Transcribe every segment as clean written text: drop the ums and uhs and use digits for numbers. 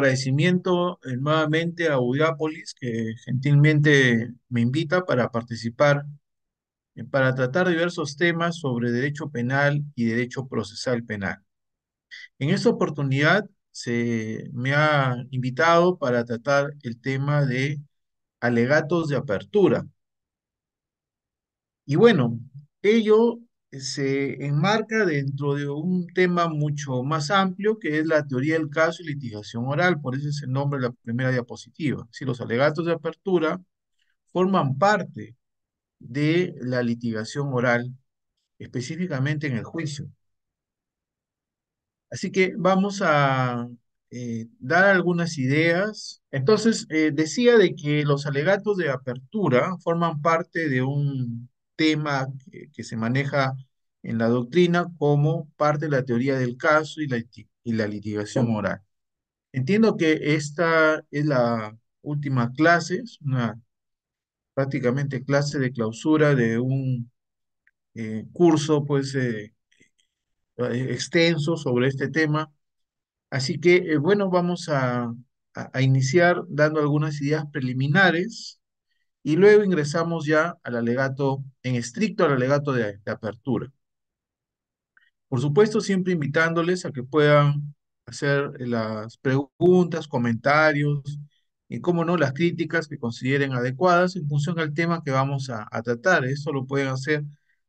agradecimiento nuevamente a Udiápolis, que gentilmente me invita para participar, para tratar diversos temas sobre derecho penal y derecho procesal penal. En esta oportunidad se me ha invitado para tratar el tema de alegatos de apertura. Y bueno, ello se enmarca dentro de un tema mucho más amplio que es la teoría del caso y litigación oral, por eso es el nombre de la primera diapositiva. Si los alegatos de apertura forman parte de la litigación oral, específicamente en el juicio. Así que vamos a dar algunas ideas. Entonces, decía de que los alegatos de apertura forman parte de un tema que se maneja en la doctrina como parte de la teoría del caso y la litigación oral. Entiendo que esta es la última clase, es una prácticamente clase de clausura de un curso pues extenso sobre este tema. Así que, bueno, vamos a iniciar dando algunas ideas preliminares y luego ingresamos ya al alegato, en estricto al alegato de apertura. Por supuesto, siempre invitándoles a que puedan hacer las preguntas, comentarios y, cómo no, las críticas que consideren adecuadas en función al tema que vamos a tratar. Esto lo pueden hacer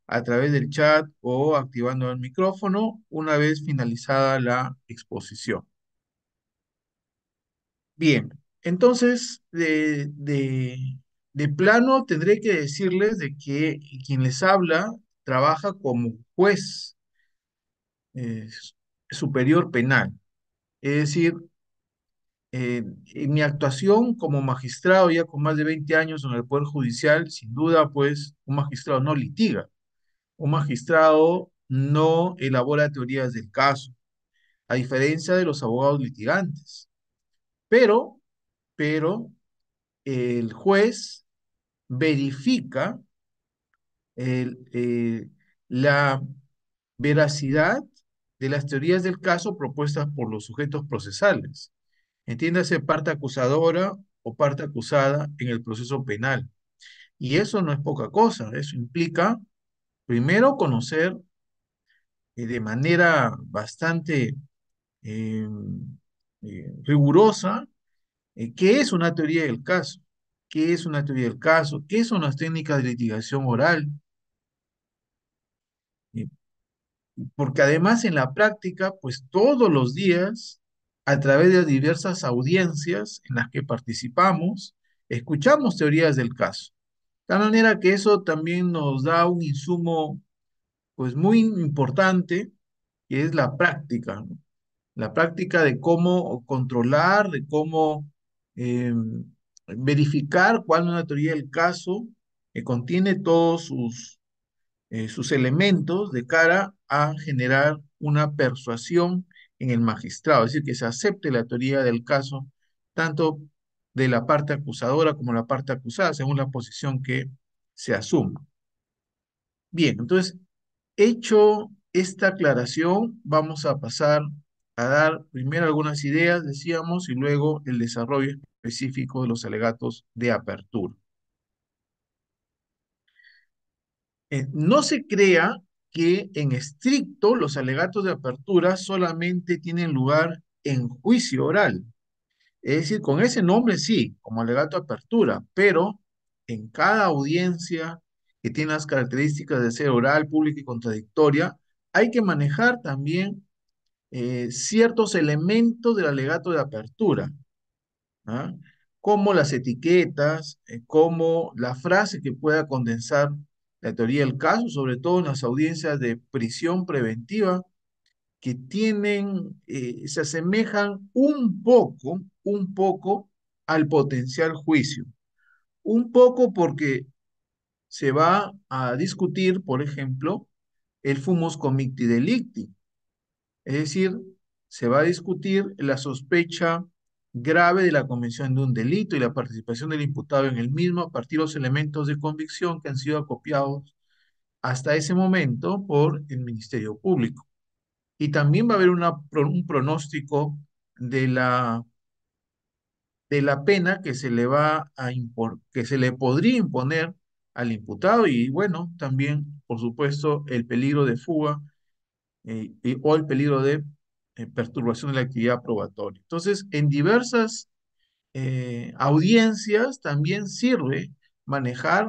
a través del chat o activando el micrófono una vez finalizada la exposición. Bien, entonces de plano tendré que decirles de que quien les habla trabaja como juez eh, superior penal. Es decir, en mi actuación como magistrado ya con más de 20 años en el Poder Judicial, sin duda, pues un magistrado no litiga, un magistrado no elabora teorías del caso, a diferencia de los abogados litigantes. Pero, pero el juez verifica la veracidad de las teorías del caso propuestas por los sujetos procesales. Entiéndase parte acusadora o parte acusada en el proceso penal. Y eso no es poca cosa, eso implica primero conocer de manera bastante eh, rigurosa qué es una teoría del caso, qué es una teoría del caso, qué son las técnicas de litigación oral, eh, porque además en la práctica, pues todos los días, a través de diversas audiencias en las que participamos, escuchamos teorías del caso. De tal manera que eso también nos da un insumo, pues muy importante, que es la práctica, ¿no? La práctica de cómo controlar, de cómo eh, verificar cuál es una teoría del caso que contiene todos sus elementos de cara a generar una persuasión en el magistrado, es decir, que se acepte la teoría del caso, tanto de la parte acusadora como la parte acusada, según la posición que se asuma. Bien, entonces, hecho esta aclaración, vamos a pasar a dar primero algunas ideas, decíamos, y luego el desarrollo específico de los alegatos de apertura. No se crea que en estricto los alegatos de apertura solamente tienen lugar en juicio oral. Es decir, con ese nombre sí, como alegato de apertura, pero en cada audiencia que tiene las características de ser oral, pública y contradictoria, hay que manejar también ciertos elementos del alegato de apertura, ¿ah? Como las etiquetas, como la frase que pueda condensar la teoría del caso, sobre todo en las audiencias de prisión preventiva, que tienen, se asemejan un poco al potencial juicio. Un poco porque se va a discutir, por ejemplo, el fumus comicti delicti, es decir, se va a discutir la sospecha grave de la comisión de un delito y la participación del imputado en el mismo a partir de los elementos de convicción que han sido acopiados hasta ese momento por el Ministerio Público. Y también va a haber un pronóstico de la de la pena que se le que se le podría imponer al imputado y bueno, también, por supuesto, el peligro de fuga o el peligro de perturbación de la actividad probatoria. Entonces, en diversas audiencias también sirve manejar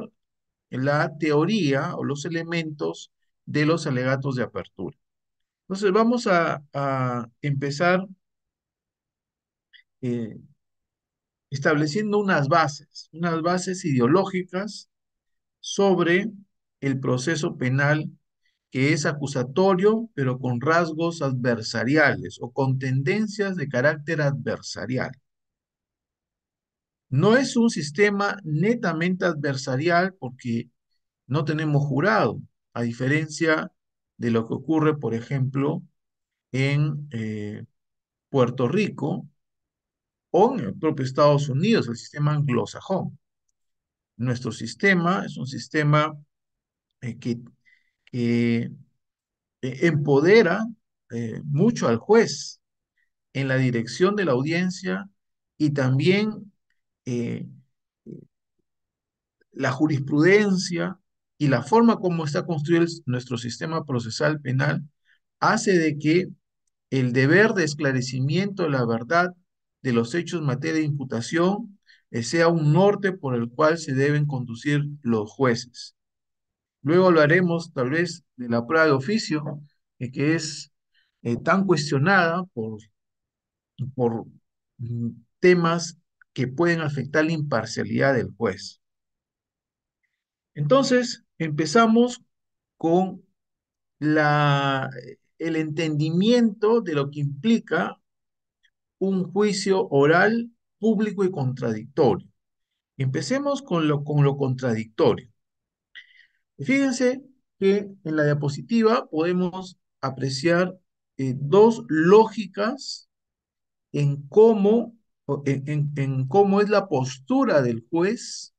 la teoría o los elementos de los alegatos de apertura. Entonces, vamos a empezar eh, estableciendo unas bases ideológicas sobre el proceso penal que es acusatorio, pero con rasgos adversariales o con tendencias de carácter adversarial. No es un sistema netamente adversarial porque no tenemos jurado, a diferencia de lo que ocurre, por ejemplo, en Puerto Rico o en el propio Estados Unidos, el sistema anglosajón. Nuestro sistema es un sistema que empodera mucho al juez en la dirección de la audiencia y también eh, la jurisprudencia y la forma como está construido nuestro sistema procesal penal hace de que el deber de esclarecimiento de la verdad de los hechos en materia de imputación sea un norte por el cual se deben conducir los jueces. Luego hablaremos tal vez de la prueba de oficio, que es tan cuestionada por temas que pueden afectar la imparcialidad del juez. Entonces, empezamos con el entendimiento de lo que implica un juicio oral, público y contradictorio. Empecemos con lo contradictorio. Fíjense que en la diapositiva podemos apreciar dos lógicas en cómo, en cómo es la postura del juez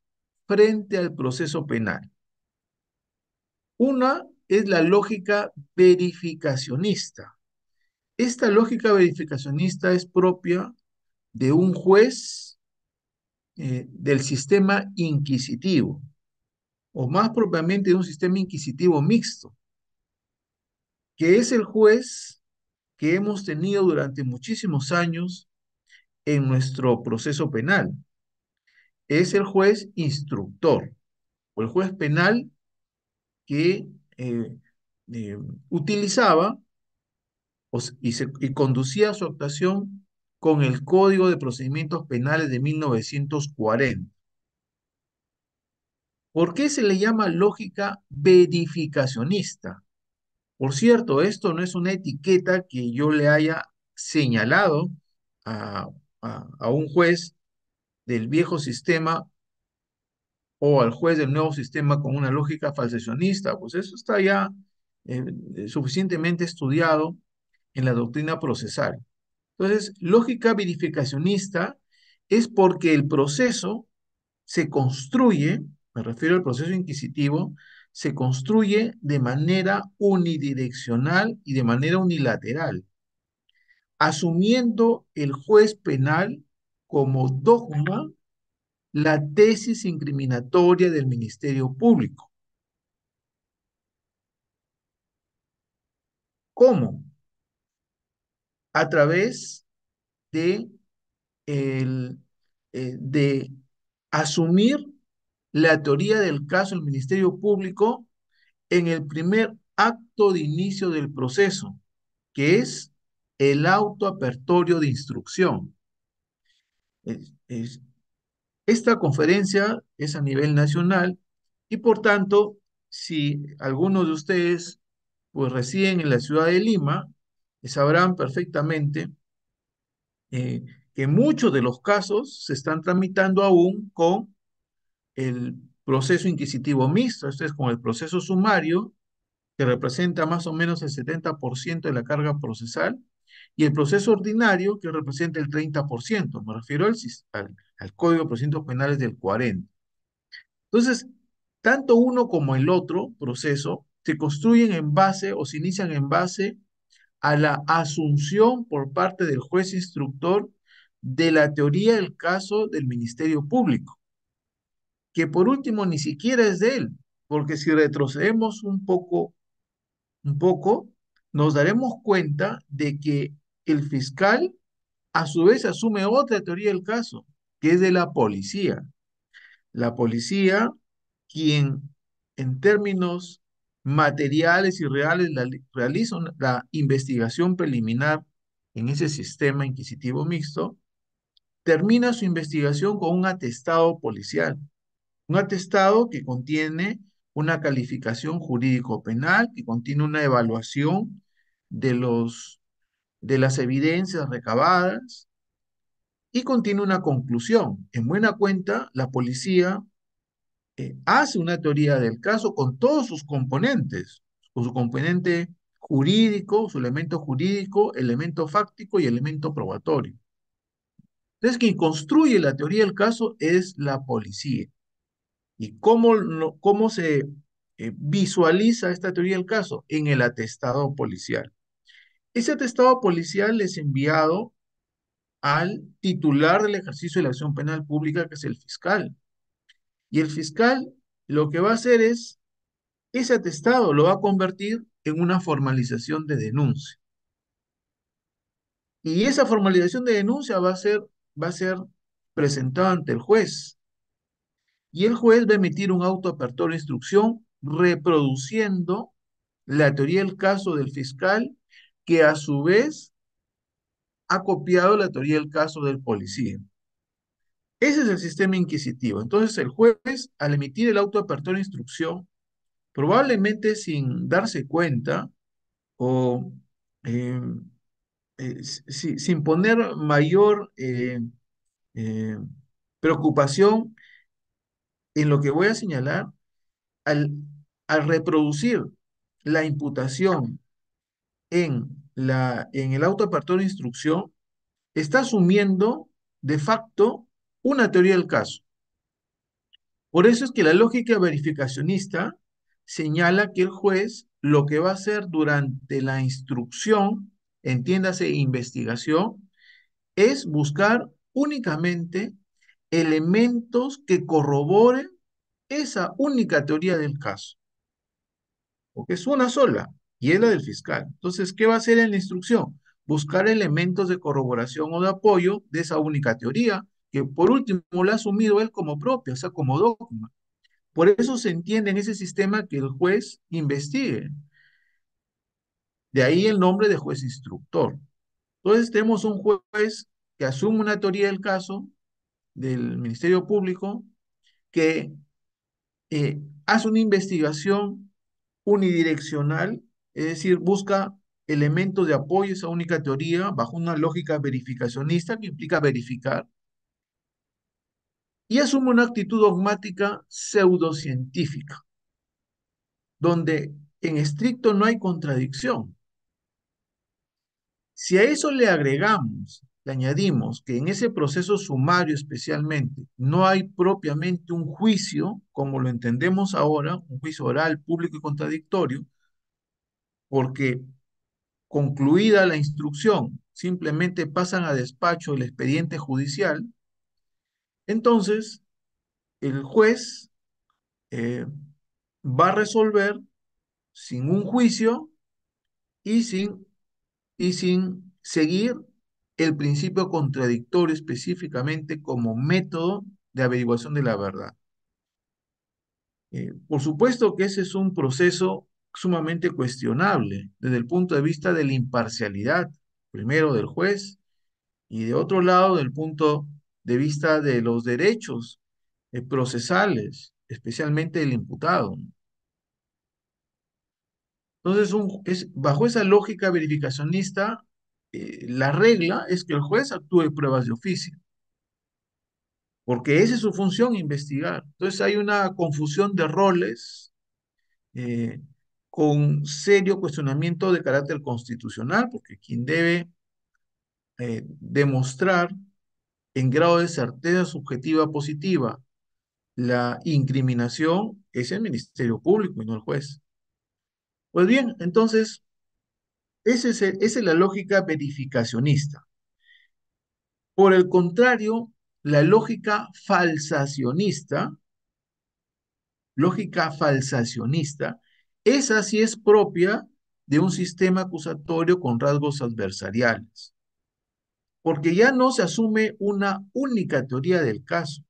frente al proceso penal. Una es la lógica verificacionista. Esta lógica verificacionista es propia de un juez del sistema inquisitivo, o más propiamente de un sistema inquisitivo mixto, que es el juez que hemos tenido durante muchísimos años en nuestro proceso penal. Es el juez instructor o el juez penal que eh, eh, utilizaba y conducía su actuación con el Código de Procedimientos Penales de 1940. ¿Por qué se le llama lógica verificacionista? Por cierto, esto no es una etiqueta que yo le haya señalado a, a un juez del viejo sistema o al juez del nuevo sistema con una lógica falsacionista, pues eso está ya eh, suficientemente estudiado en la doctrina procesal. Entonces, lógica verificacionista es porque el proceso se construye, me refiero al proceso inquisitivo, se construye de manera unidireccional y de manera unilateral, asumiendo el juez penal como dogma la tesis incriminatoria del Ministerio Público. ¿Cómo? A través de, el, de asumir la teoría del caso del Ministerio Público en el primer acto de inicio del proceso, que es el auto apertorio de instrucción. Es, es, esta conferencia es a nivel nacional y por tanto, si algunos de ustedes pues residen en la ciudad de Lima, sabrán perfectamente eh, que muchos de los casos se están tramitando aún con el proceso inquisitivo mixto, esto es con el proceso sumario, que representa más o menos el 70% de la carga procesal, y el proceso ordinario, que representa el 30%. Me refiero al Código de Procedimientos Penales del 40%. Entonces, tanto uno como el otro proceso se construyen en base o se inician en base a la asunción por parte del juez instructor de la teoría del caso del Ministerio Público, que por último ni siquiera es de él, porque si retrocedemos un poco, nos daremos cuenta de que el fiscal a su vez asume otra teoría del caso, que es de la policía. La policía, quien en términos materiales y reales realiza la investigación preliminar en ese sistema inquisitivo mixto, termina su investigación con un atestado policial, un atestado que contiene una calificación jurídico-penal, que contiene una evaluación de de las evidencias recabadas y contiene una conclusión. En buena cuenta, la policía hace una teoría del caso con todos sus componentes, con su componente jurídico, su elemento jurídico, elemento fáctico y elemento probatorio. Entonces, quien construye la teoría del caso es la policía. ¿Y cómo se visualiza esta teoría del caso? En el atestado policial. Ese atestado policial es enviado al titular del ejercicio de la acción penal pública, que es el fiscal. Y el fiscal lo que va a hacer es, ese atestado lo va a convertir en una formalización de denuncia. Y esa formalización de denuncia va a ser presentada ante el juez. Y el juez va a emitir un auto apertura de instrucción reproduciendo la teoría del caso del fiscal, que a su vez ha copiado la teoría del caso del policía. Ese es el sistema inquisitivo. Entonces el juez, al emitir el auto de apertura de instrucción, probablemente sin darse cuenta o eh, sin poner mayor eh, preocupación en lo que voy a señalar, al, al reproducir la imputación en el auto de apertura de instrucción, está asumiendo de facto una teoría del caso. Por eso es que la lógica verificacionista señala que el juez lo que va a hacer durante la instrucción, entiéndase investigación, es buscar únicamente elementos que corroboren esa única teoría del caso, porque es una sola, y es la del fiscal. Entonces, ¿qué va a hacer en la instrucción? Buscar elementos de corroboración o de apoyo de esa única teoría, que por último la ha asumido él como propia, o sea, como dogma. Por eso se entiende en ese sistema que el juez investigue. De ahí el nombre de juez instructor. Entonces tenemos un juez que asume una teoría del caso del Ministerio Público, que hace una investigación unidireccional, es decir, busca elementos de apoyo a esa única teoría bajo una lógica verificacionista que implica verificar, y asume una actitud dogmática pseudocientífica, donde en estricto no hay contradicción. Si a eso le agregamos, le añadimos que en ese proceso sumario especialmente no hay propiamente un juicio, como lo entendemos ahora, un juicio oral, público y contradictorio, porque concluida la instrucción, simplemente pasan a despacho el expediente judicial, entonces el juez eh, va a resolver sin un juicio y sin seguir el principio contradictorio específicamente como método de averiguación de la verdad. Por supuesto que ese es un proceso sumamente cuestionable desde el punto de vista de la imparcialidad, primero del juez y de otro lado del punto de vista de los derechos procesales, especialmente del imputado. Entonces, bajo esa lógica verificacionista, la regla es que el juez actúe pruebas de oficio, porque esa es su función, investigar. Entonces hay una confusión de roles eh, con serio cuestionamiento de carácter constitucional, porque quien debe demostrar en grado de certeza subjetiva positiva la incriminación es el Ministerio Público y no el juez. Pues bien, entonces, esa es la lógica verificacionista. Por el contrario, la lógica falsacionista, esa sí es propia de un sistema acusatorio con rasgos adversariales, porque ya no se asume una única teoría del caso,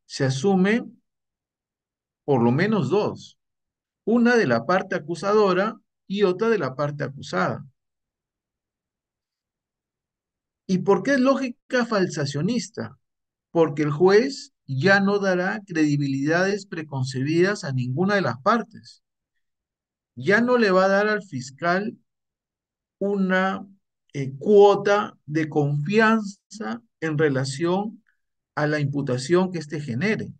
se asume por lo menos dos, una de la parte acusadora y otra de la parte acusada. ¿Y por qué es lógica falsacionista? Porque el juez ya no dará credibilidades preconcebidas a ninguna de las partes. Ya no le va a dar al fiscal una cuota de confianza en relación a la imputación que éste genere.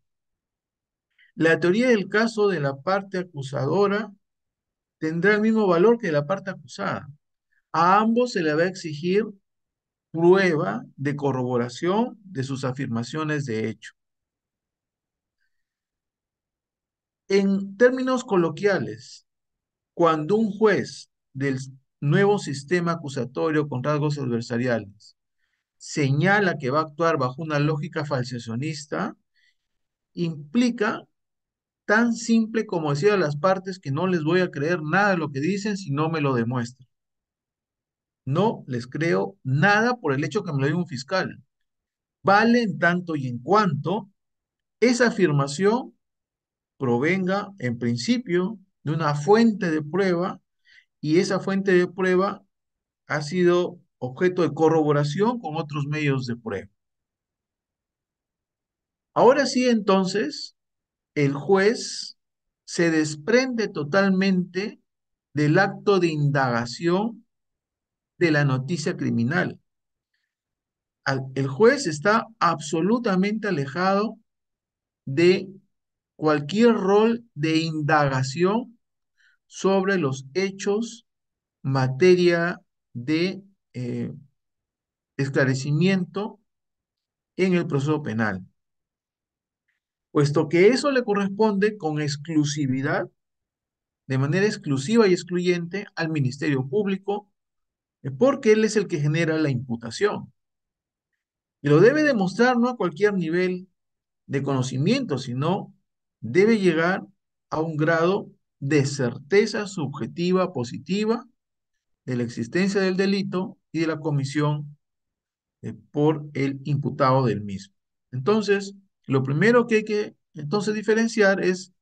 La teoría del caso de la parte acusadora tendrá el mismo valor que de la parte acusada. A ambos se le va a exigir prueba de corroboración de sus afirmaciones de hecho. En términos coloquiales, cuando un juez del nuevo sistema acusatorio con rasgos adversariales señala que va a actuar bajo una lógica falsacionista, implica tan simple como decir a las partes que no les voy a creer nada de lo que dicen si no me lo demuestran. No les creo nada por el hecho que me lo diga un fiscal. Vale en tanto y en cuanto esa afirmación provenga, en principio, de una fuente de prueba y esa fuente de prueba ha sido objeto de corroboración con otros medios de prueba. Ahora sí, entonces, el juez se desprende totalmente del acto de indagación de la noticia criminal. El juez está absolutamente alejado de cualquier rol de indagación sobre los hechos, materia de eh, esclarecimiento en el proceso penal, puesto que eso le corresponde con exclusividad, de manera exclusiva y excluyente al Ministerio Público, porque él es el que genera la imputación. Y lo debe demostrar no a cualquier nivel de conocimiento, sino debe llegar a un grado de certeza subjetiva positiva de la existencia del delito y de la comisión por el imputado del mismo. Entonces, lo primero que hay que entonces diferenciar es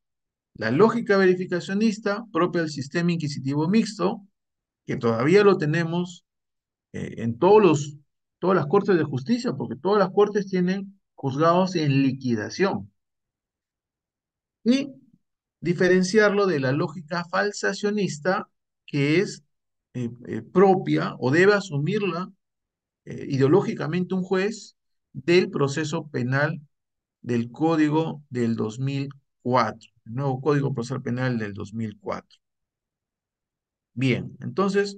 la lógica verificacionista propia del sistema inquisitivo mixto, que todavía lo tenemos en todas las cortes de justicia, porque todas las cortes tienen juzgados en liquidación. Y diferenciarlo de la lógica falsacionista, que es propia o debe asumirla ideológicamente un juez del proceso penal del Código del 2004, el nuevo Código Procesal Penal del 2004. Bien, entonces,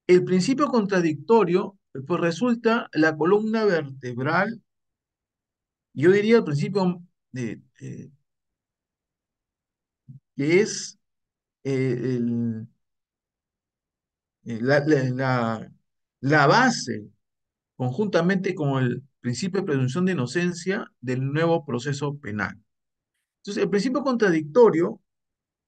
el principio contradictorio, pues resulta la columna vertebral, yo diría el principio que es el, la, la, la, la base, conjuntamente con el principio de presunción de inocencia del nuevo proceso penal. Entonces, el principio contradictorio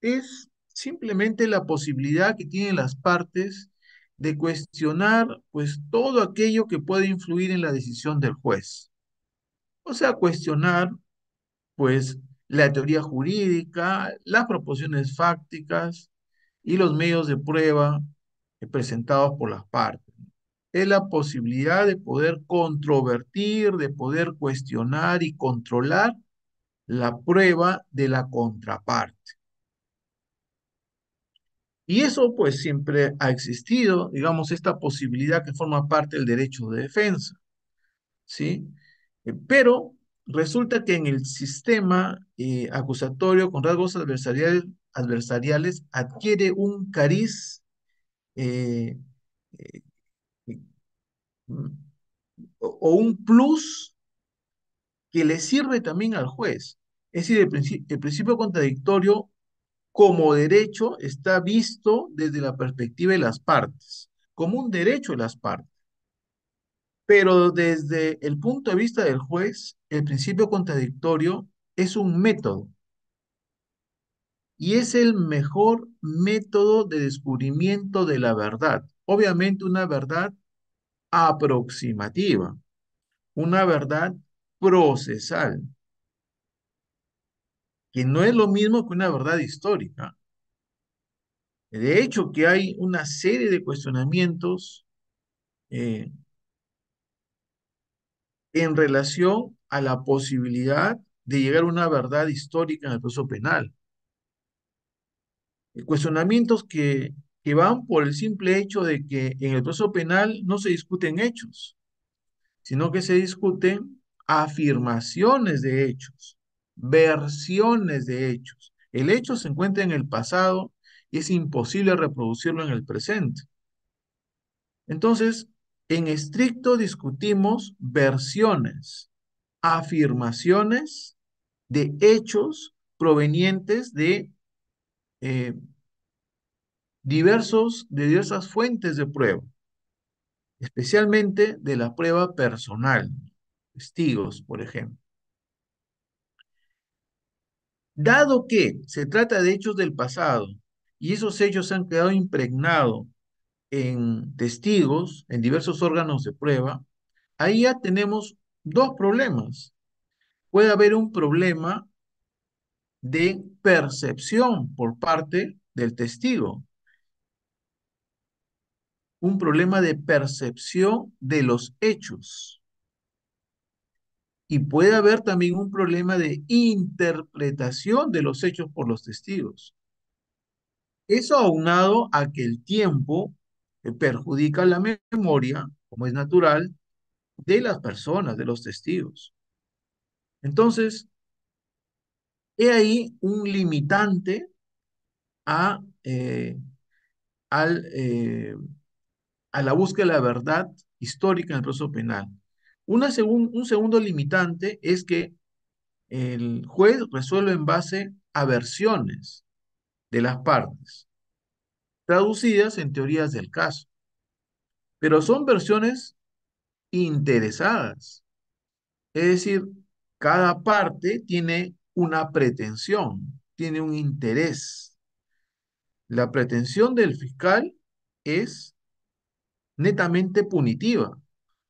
es simplemente la posibilidad que tienen las partes de cuestionar pues todo aquello que puede influir en la decisión del juez. O sea, cuestionar pues la teoría jurídica, las proposiciones fácticas y los medios de prueba presentados por las partes. Es la posibilidad de poder controvertir, de poder cuestionar y controlar la prueba de la contraparte. Y eso pues siempre ha existido, digamos, esta posibilidad que forma parte del derecho de defensa, ¿sí? Pero resulta que en el sistema acusatorio con rasgos adversariales adquiere un cariz eh, eh, o un plus que le sirve también al juez. Es decir, el principio contradictorio como derecho está visto desde la perspectiva de las partes, como un derecho de las partes. Pero desde el punto de vista del juez, el principio contradictorio es un método y es el mejor método de descubrimiento de la verdad. Obviamente una verdad aproximativa, una verdad procesal, que no es lo mismo que una verdad histórica. De hecho, que hay una serie de cuestionamientos eh, en relación a la posibilidad de llegar a una verdad histórica en el proceso penal. Cuestionamientos que van por el simple hecho de que en el proceso penal no se discuten hechos, sino que se discuten afirmaciones de hechos, versiones de hechos. El hecho se encuentra en el pasado y es imposible reproducirlo en el presente. Entonces, en estricto discutimos versiones, afirmaciones de hechos provenientes eh, de diversas fuentes de prueba, especialmente de la prueba personal, testigos, por ejemplo. Dado que se trata de hechos del pasado y esos hechos han quedado impregnados en testigos, en diversos órganos de prueba, ahí ya tenemos dos problemas. Puede haber un problema de percepción por parte del testigo, un problema de percepción de los hechos. Y puede haber también un problema de interpretación de los hechos por los testigos. Eso aunado a que el tiempo perjudica la memoria, como es natural, de las personas, de los testigos. Entonces, he ahí un limitante a, al, a la búsqueda de la verdad histórica en el proceso penal. Un segundo limitante es que el juez resuelve en base a versiones de las partes, traducidas en teorías del caso, pero son versiones interesadas. Es decir, cada parte tiene una pretensión, tiene un interés. La pretensión del fiscal es netamente punitiva.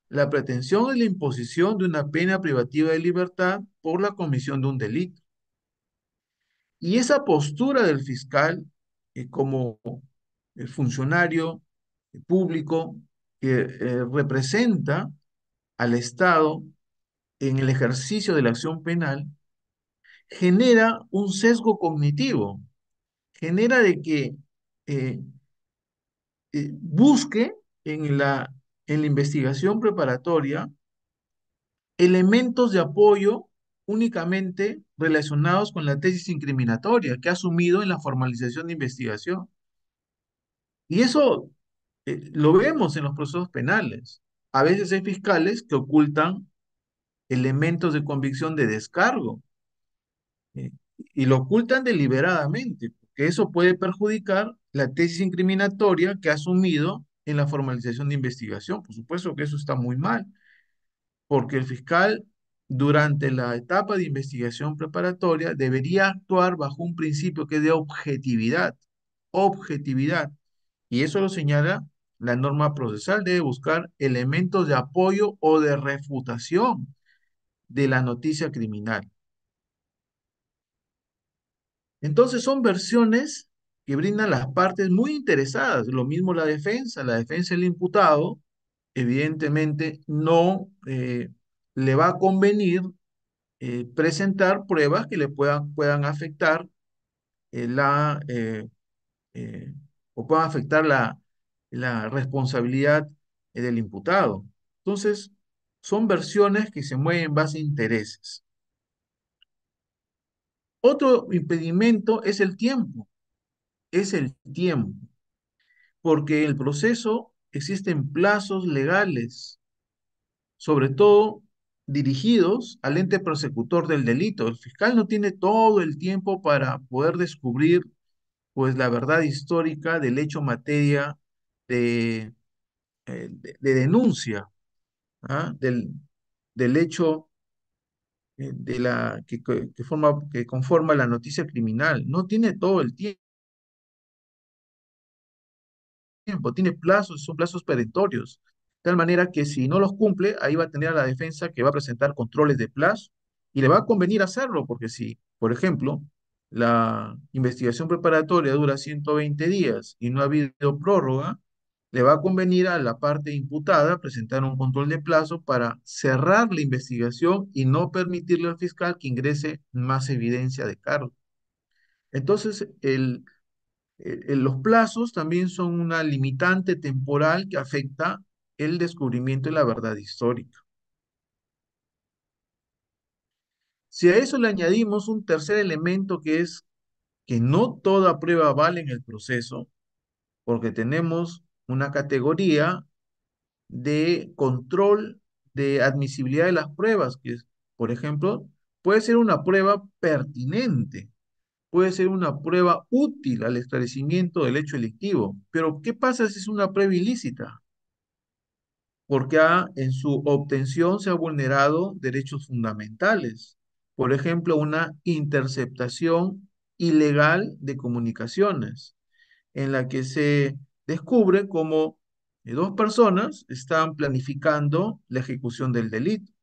La pretensión es la imposición de una pena privativa de libertad por la comisión de un delito. Y esa postura del fiscal, como funcionario público que representa al Estado en el ejercicio de la acción penal, genera un sesgo cognitivo, genera de que eh, busque en la investigación preparatoria elementos de apoyo únicamente relacionados con la tesis incriminatoria que ha asumido en la formalización de investigación. Y eso lo vemos en los procesos penales. A veces hay fiscales que ocultan elementos de convicción de descargo eh, y lo ocultan deliberadamente, porque eso puede perjudicar la tesis incriminatoria que ha asumido en la formalización de investigación. Por supuesto que eso está muy mal, porque el fiscal durante la etapa de investigación preparatoria debería actuar bajo un principio que es de objetividad, objetividad, y eso lo señala la norma procesal, debe buscar elementos de apoyo o de refutación de la noticia criminal. Entonces son versiones que brindan las partes muy interesadas, lo mismo la defensa del imputado, evidentemente no le va a convenir presentar pruebas que le puedan afectar la eh, o puedan afectar la responsabilidad del imputado. Entonces, son versiones que se mueven en base a intereses. Otro impedimento es el tiempo, porque en el proceso existen plazos legales, sobre todo dirigidos al ente persecutor del delito. El fiscal no tiene todo el tiempo para poder descubrir pues la verdad histórica del hecho materia de, de denuncia. ¿ah? Del hecho que conforma la noticia criminal. No tiene todo el tiempo, tiene plazos, son plazos perentorios. De tal manera que si no los cumple, ahí va a tener a la defensa que va a presentar controles de plazo y le va a convenir hacerlo, porque si, por ejemplo, la investigación preparatoria dura 120 días y no ha habido prórroga, le va a convenir a la parte imputada presentar un control de plazo para cerrar la investigación y no permitirle al fiscal que ingrese más evidencia de cargo. Entonces, los plazos también son una limitante temporal que afecta el descubrimiento de la verdad histórica. Si a eso le añadimos un tercer elemento que es que no toda prueba vale en el proceso, porque tenemos una categoría de control de admisibilidad de las pruebas, que es, por ejemplo, puede ser una prueba pertinente, puede ser una prueba útil al esclarecimiento del hecho delictivo, pero ¿qué pasa si es una prueba ilícita? Porque en su obtención se ha vulnerado derechos fundamentales. Por ejemplo, una interceptación ilegal de comunicaciones, en la que se descubre cómo dos personas están planificando la ejecución del delito,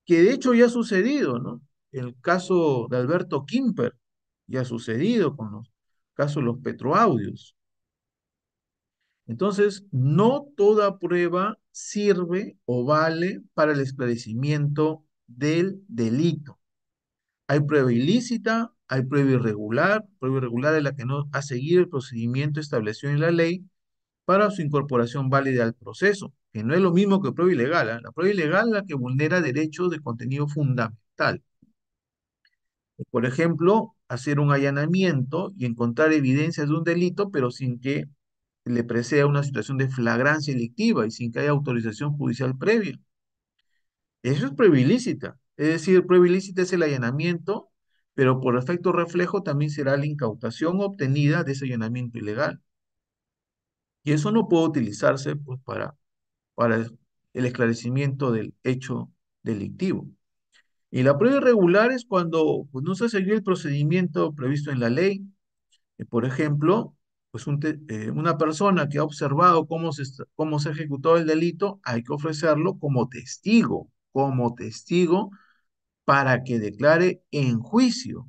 que de hecho ya ha sucedido, ¿no? El caso de Alberto Kimper ya ha sucedido con los casos de los petroaudios. Entonces, no toda prueba sirve o vale para el esclarecimiento del delito. Hay prueba ilícita, hay prueba irregular es la que no ha seguido el procedimiento establecido en la ley para su incorporación válida al proceso, que no es lo mismo que prueba ilegal, ¿ah? La prueba ilegal es la que vulnera derechos de contenido fundamental. Por ejemplo, hacer un allanamiento y encontrar evidencias de un delito, pero sin que le preceda una situación de flagrancia delictiva y sin que haya autorización judicial previa. Eso es prueba ilícita. Es decir, prueba ilícita es el allanamiento, pero por efecto reflejo también será la incautación obtenida de ese allanamiento ilegal. Y eso no puede utilizarse pues, para el esclarecimiento del hecho delictivo. Y la prueba irregular es cuando pues, no se siguió el procedimiento previsto en la ley. Por ejemplo, pues una persona que ha observado cómo se ejecutó el delito, hay que ofrecerlo como testigo para que declare en juicio.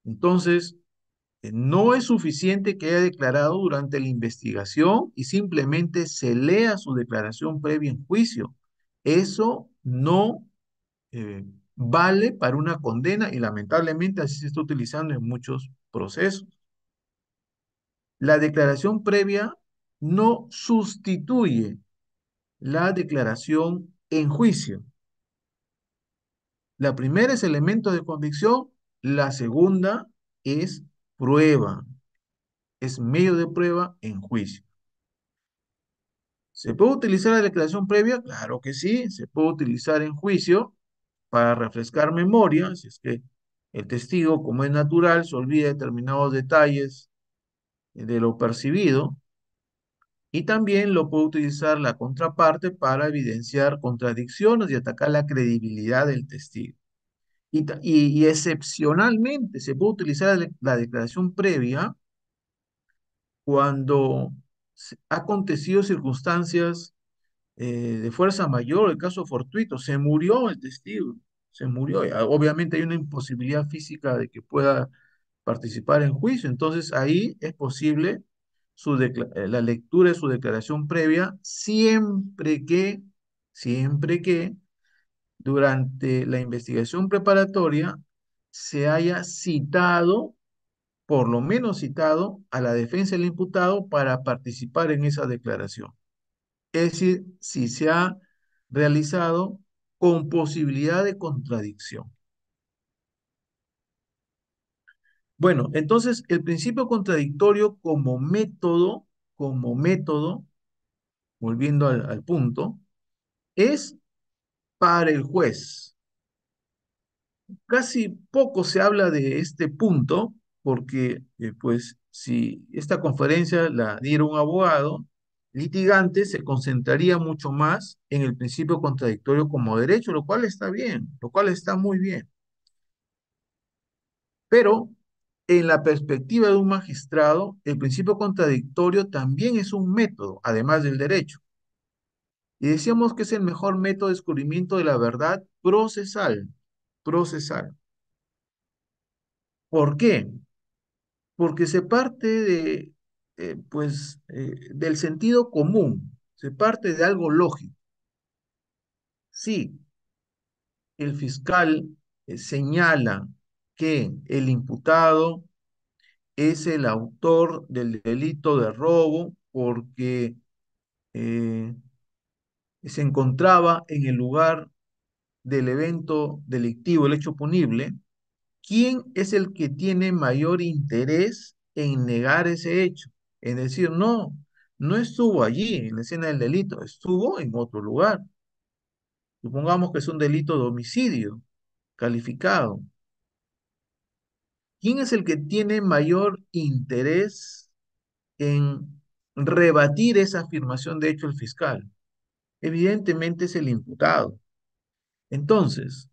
Entonces, no es suficiente que haya declarado durante la investigación y simplemente se lea su declaración previa en juicio. Eso no vale para una condena y lamentablemente así se está utilizando en muchos procesos. La declaración previa no sustituye la declaración en juicio. La primera es elemento de convicción, la segunda es prueba, es medio de prueba en juicio. ¿Se puede utilizar la declaración previa? Claro que sí, se puede utilizar en juicio para refrescar memoria, si es que el testigo, como es natural, se olvida determinados detalles de lo percibido, y también lo puede utilizar la contraparte para evidenciar contradicciones y atacar la credibilidad del testigo. Y excepcionalmente se puede utilizar la declaración previa cuando ha acontecido circunstancias de fuerza mayor, el caso fortuito, se murió el testigo, se murió. Obviamente hay una imposibilidad física de que pueda participar en juicio, entonces ahí es posible la lectura de su declaración previa siempre que durante la investigación preparatoria se haya citado, por lo menos citado, a la defensa del imputado para participar en esa declaración. Es decir, si se ha realizado con posibilidad de contradicción. Bueno, entonces el principio contradictorio como método, volviendo al punto, es para el juez. Casi poco se habla de este punto porque, pues, si esta conferencia la diera un abogado, litigante se concentraría mucho más en el principio contradictorio como derecho, lo cual está bien, lo cual está muy bien. Pero en la perspectiva de un magistrado, el principio contradictorio también es un método, además del derecho. Y decíamos que es el mejor método de descubrimiento de la verdad procesal. Procesal. ¿Por qué? Porque se parte del sentido común, se parte de algo lógico. Sí, el fiscal señala que el imputado es el autor del delito de robo porque eh, se encontraba en el lugar del evento delictivo, el hecho punible. ¿Quién es el que tiene mayor interés en negar ese hecho? En decir, no, no estuvo allí en la escena del delito, estuvo en otro lugar. Supongamos que es un delito de homicidio calificado. ¿Quién es el que tiene mayor interés en rebatir esa afirmación de hecho el fiscal? Evidentemente es el imputado. Entonces,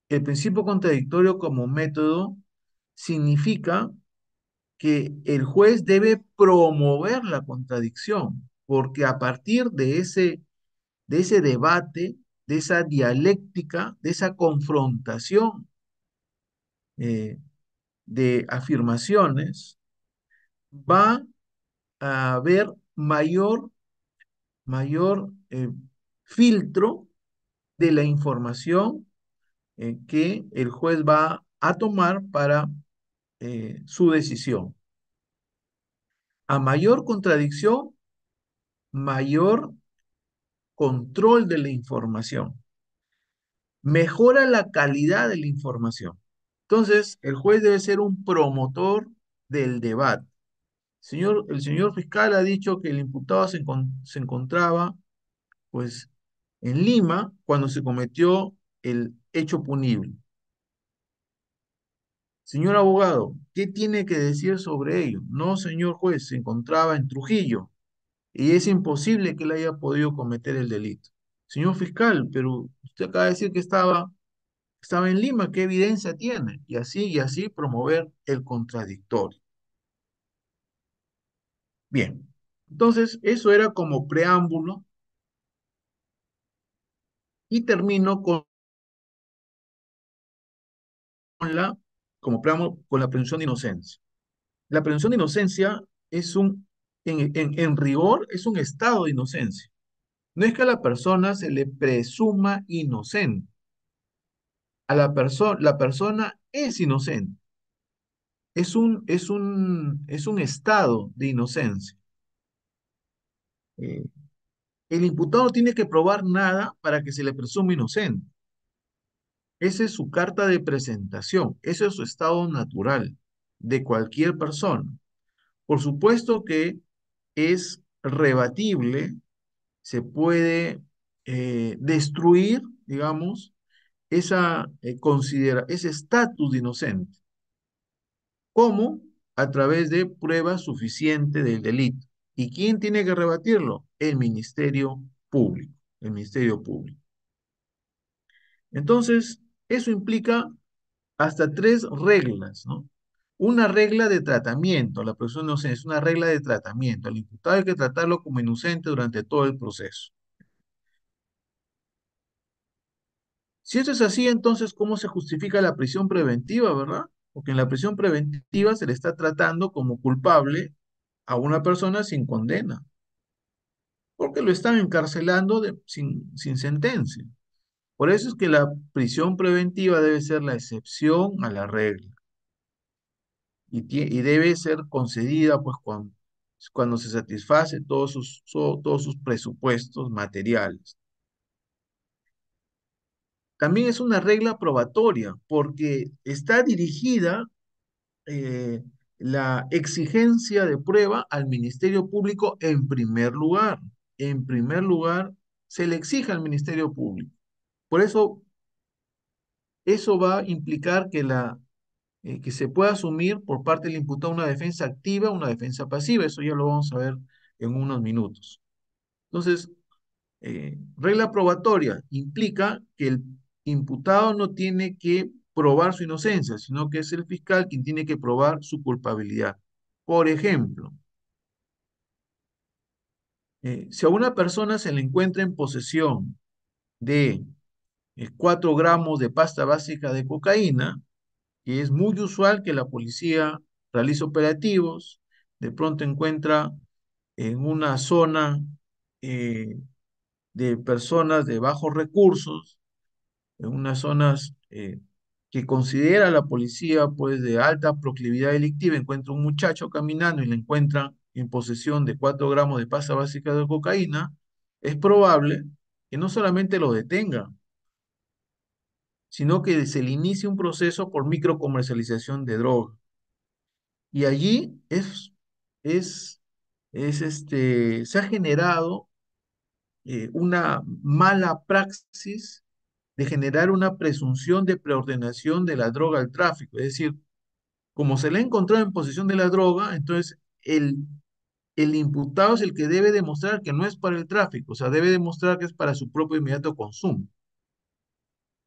el principio contradictorio como método significa que el juez debe promover la contradicción, porque a partir de ese debate, de esa dialéctica, de esa confrontación eh, de afirmaciones, va a haber mayor filtro de la información que el juez va a tomar para su decisión. A mayor contradicción, mayor control de la información. Mejora la calidad de la información. Entonces, el juez debe ser un promotor del debate. El señor fiscal ha dicho que el imputado se encontraba, pues, en Lima cuando se cometió el hecho punible. Señor abogado, ¿qué tiene que decir sobre ello? No, señor juez, se encontraba en Trujillo y es imposible que él haya podido cometer el delito. Señor fiscal, pero usted acaba de decir que estaba en Lima, ¿qué evidencia tiene? Y así promover el contradictorio. Bien, entonces eso era como preámbulo y termino la, como preámbulo con la presunción de inocencia. La presunción de inocencia es en rigor, es un estado de inocencia. No es que a la persona se le presuma inocente. La persona es inocente. Es un estado de inocencia. Eh, el imputado no tiene que probar nada para que se le presuma inocente. Esa es su carta de presentación. Ese es su estado natural de cualquier persona. Por supuesto que es rebatible, se puede destruir, digamos, ese estatus de inocente. ¿Cómo? A través de prueba suficiente del delito. ¿Y quién tiene que rebatirlo? El Ministerio Público. El Ministerio Público. Entonces, eso implica hasta tres reglas, ¿no? Una regla de tratamiento, la presunción de inocencia es una regla de tratamiento. Al imputado hay que tratarlo como inocente durante todo el proceso. Si esto es así, entonces, ¿cómo se justifica la prisión preventiva, verdad? Porque en la prisión preventiva se le está tratando como culpable a una persona sin condena, porque lo están encarcelando sin sentencia. Por eso es que la prisión preventiva debe ser la excepción a la regla y debe ser concedida pues cuando se satisface todos sus presupuestos materiales. También es una regla probatoria porque está dirigida eh, la exigencia de prueba al Ministerio Público en primer lugar. En primer lugar, se le exige al Ministerio Público. Por eso, eso va a implicar que se pueda asumir por parte del imputado una defensa activa, una defensa pasiva. Eso ya lo vamos a ver en unos minutos. Entonces, regla probatoria implica que el imputado no tiene que probar su inocencia, sino que es el fiscal quien tiene que probar su culpabilidad. Por ejemplo, si a una persona se le encuentra en posesión de 4 gramos de pasta básica de cocaína, que es muy usual que la policía realice operativos, de pronto encuentra en una zona eh, de personas de bajos recursos, en unas zonas que considera la policía pues de alta proclividad delictiva, encuentra un muchacho caminando y le encuentra en posesión de 4 gramos de pasta básica de cocaína, es probable que no solamente lo detenga, sino que se le inicie un proceso por microcomercialización de droga. Y allí es, se ha generado una mala praxis de generar una presunción de preordenación de la droga al tráfico. Es decir, como se le ha encontrado en posesión de la droga, entonces el imputado es el que debe demostrar que no es para el tráfico, o sea, debe demostrar que es para su propio inmediato consumo,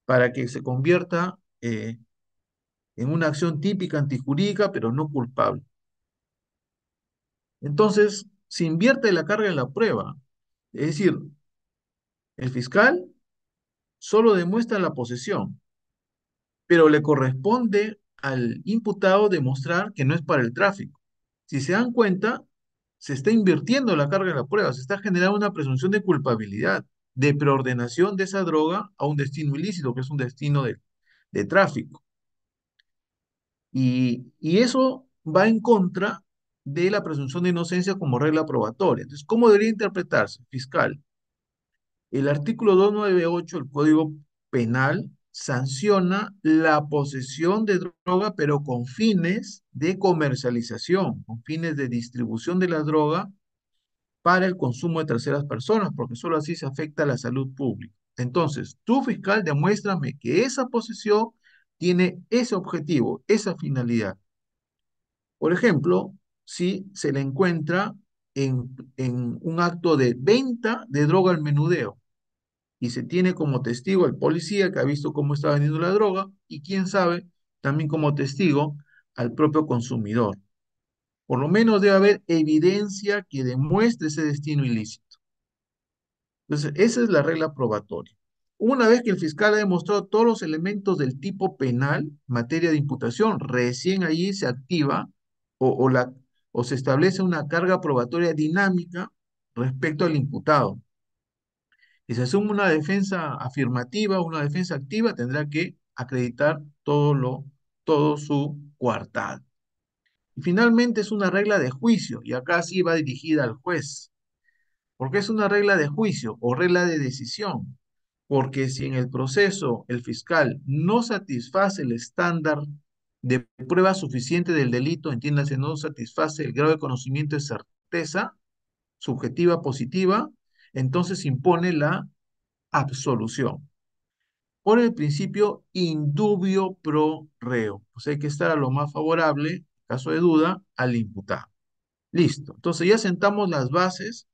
para que se convierta en una acción típica antijurídica, pero no culpable. Entonces, se invierte la carga en la prueba. Es decir, el fiscal solo demuestra la posesión, pero le corresponde al imputado demostrar que no es para el tráfico. Si se dan cuenta, se está invirtiendo la carga de la prueba, se está generando una presunción de culpabilidad, de preordenación de esa droga a un destino ilícito, que es un destino de tráfico. Y eso va en contra de la presunción de inocencia como regla probatoria. Entonces, ¿cómo debería interpretarse, fiscal? El artículo 298 del Código Penal sanciona la posesión de droga, pero con fines de comercialización, con fines de distribución de la droga para el consumo de terceras personas, porque solo así se afecta a la salud pública. Entonces, tú, fiscal, demuéstrame que esa posesión tiene ese objetivo, esa finalidad. Por ejemplo, si se le encuentra en un acto de venta de droga al menudeo y se tiene como testigo al policía que ha visto cómo está vendiendo la droga y quién sabe, también como testigo al propio consumidor. Por lo menos debe haber evidencia que demuestre ese destino ilícito. Entonces, esa es la regla probatoria. Una vez que el fiscal ha demostrado todos los elementos del tipo penal, materia de imputación, recién allí se activa o, o la, o se establece una carga probatoria dinámica respecto al imputado. Si se asume una defensa afirmativa, una defensa activa, tendrá que acreditar todo su coartada. Y finalmente es una regla de juicio, y acá sí va dirigida al juez. ¿Por qué es una regla de juicio o regla de decisión? Porque si en el proceso el fiscal no satisface el estándar de prueba suficiente del delito, entiéndase, no satisface el grado de conocimiento de certeza subjetiva positiva, entonces impone la absolución por el principio indubio pro reo. Pues hay que estar a lo más favorable, en caso de duda, al imputado. Listo. Entonces ya sentamos las bases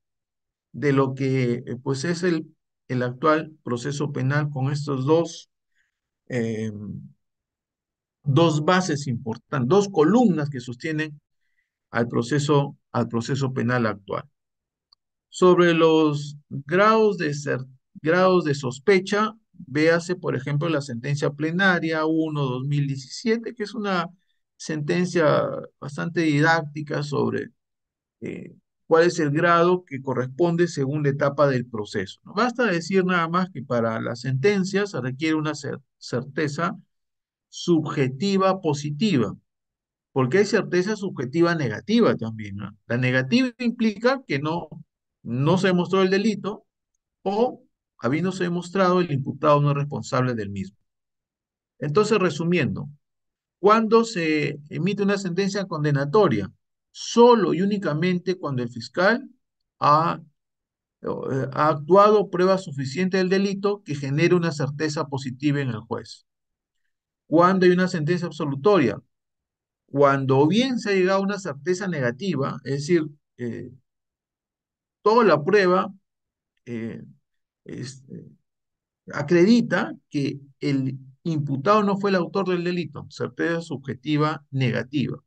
de lo que pues es el actual proceso penal con estos eh, dos bases importantes, dos columnas que sostienen al proceso penal actual. Sobre los grados de sospecha, véase, por ejemplo, la sentencia plenaria 1/2017, que es una sentencia bastante didáctica sobre cuál es el grado que corresponde según la etapa del proceso. No basta decir nada más que para las sentencias se requiere una certeza subjetiva positiva, porque hay certeza subjetiva negativa también, ¿no? La negativa implica que no se demostró el delito o, habiéndose demostrado, el imputado no es responsable del mismo. Entonces, resumiendo, cuando se emite una sentencia condenatoria, solo y únicamente cuando el fiscal ha, ha actuado prueba suficiente del delito que genere una certeza positiva en el juez. Cuando hay una sentencia absolutoria, cuando bien se ha llegado a una certeza negativa, es decir, toda la prueba eh, es- acredita que el imputado no fue el autor del delito, certeza subjetiva negativa.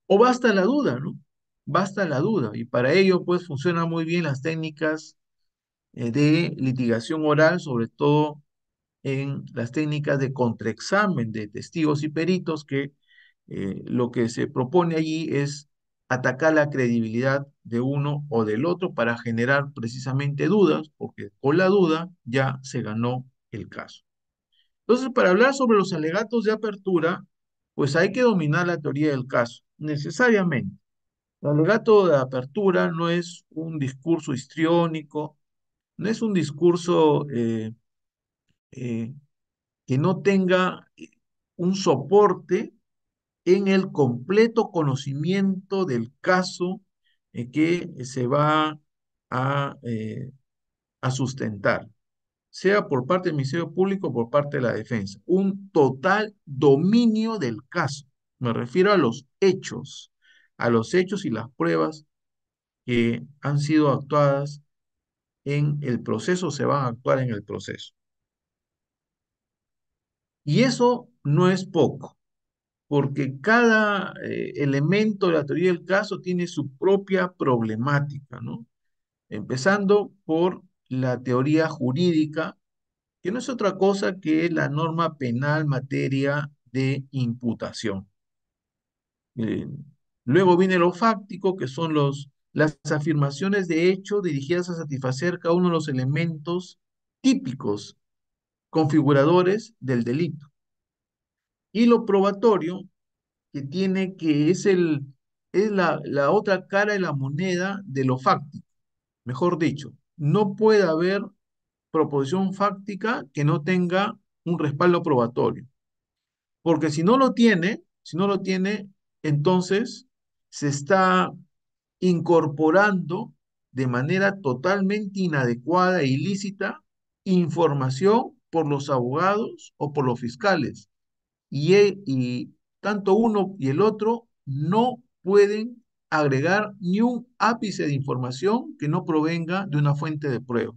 O basta la duda, ¿no? Basta la duda. Y para ello, pues, funcionan muy bien las técnicas de litigación oral, sobre todo en las técnicas de contraexamen de testigos y peritos, que lo que se propone allí es atacar la credibilidad de uno o del otro para generar precisamente dudas, porque con la duda ya se ganó el caso. Entonces, para hablar sobre los alegatos de apertura, pues hay que dominar la teoría del caso, necesariamente. El alegato de apertura no es un discurso histriónico, no es un discurso eh, que no tenga un soporte en el completo conocimiento del caso que se va a, eh, a sustentar, sea por parte del Ministerio Público o por parte de la defensa. Un total dominio del caso. Me refiero a los hechos y las pruebas que han sido actuadas en el proceso, se van a actuar en el proceso. Y eso no es poco, porque cada elemento de la teoría del caso tiene su propia problemática, ¿no? Empezando por la teoría jurídica, que no es otra cosa que la norma penal materia de imputación. Eh, Luego viene lo fáctico, que son las afirmaciones de hecho dirigidas a satisfacer cada uno de los elementos típicos, configuradores del delito. Y lo probatorio, que tiene que es la otra cara de la moneda de lo fáctico. Mejor dicho, no puede haber proposición fáctica que no tenga un respaldo probatorio. Porque si no lo tiene, entonces se está incorporando de manera totalmente inadecuada e ilícita información por los abogados o por los fiscales. Y tanto uno y el otro no pueden agregar ni un ápice de información que no provenga de una fuente de prueba.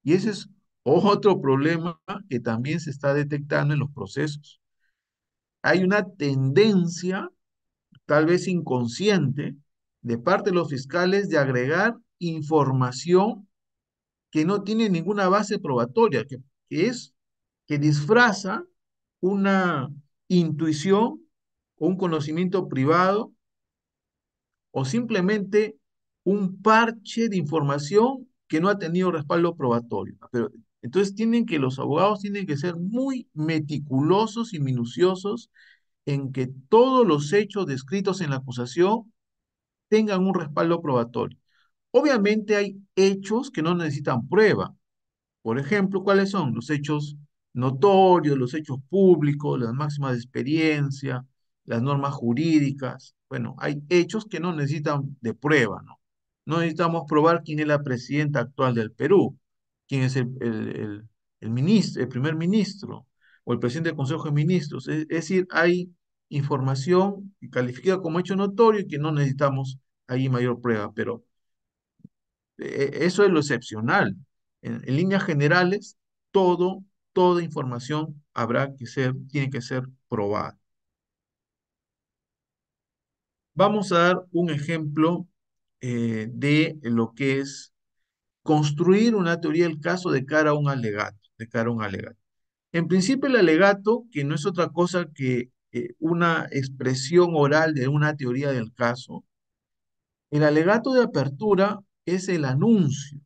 Y ese es otro problema que también se está detectando en los procesos. Hay una tendencia, tal vez inconsciente, de parte de los fiscales de agregar información que no tiene ninguna base probatoria, que es que disfraza una intuición o un conocimiento privado o simplemente un parche de información que no ha tenido respaldo probatorio. Pero entonces los abogados tienen que ser muy meticulosos y minuciosos en que todos los hechos descritos en la acusación tengan un respaldo probatorio. Obviamente hay hechos que no necesitan prueba. Por ejemplo, ¿cuáles son? Los hechos notorios, los hechos públicos, las máximas de experiencia, las normas jurídicas. Bueno, hay hechos que no necesitan de prueba, ¿no? No necesitamos probar quién es la presidenta actual del Perú, quién es el ministro, el primer ministro o el presidente del Consejo de Ministros. Es decir, hay información calificada como hecho notorio y que no necesitamos ahí mayor prueba, pero eso es lo excepcional. En líneas generales, toda información tiene que ser probada. Vamos a dar un ejemplo de lo que es construir una teoría del caso de cara a un alegato, de cara a un alegato. En principio, el alegato, que no es otra cosa que una expresión oral de una teoría del caso, el alegato de apertura es el anuncio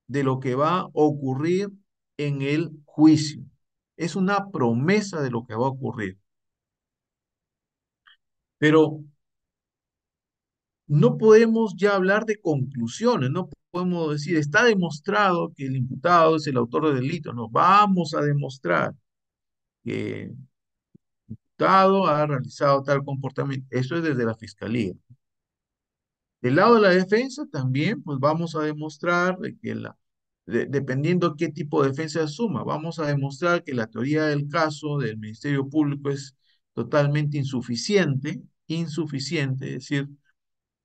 de lo que va a ocurrir en el juicio. Es una promesa de lo que va a ocurrir. Pero no podemos ya hablar de conclusiones, no podemos decir, está demostrado que el imputado es el autor del delito. No, vamos a demostrar que el imputado ha realizado tal comportamiento. Eso es desde la fiscalía. Del lado de la defensa también, pues vamos a demostrar de que dependiendo qué tipo de defensa asuma, vamos a demostrar que la teoría del caso del Ministerio Público es totalmente insuficiente, es decir,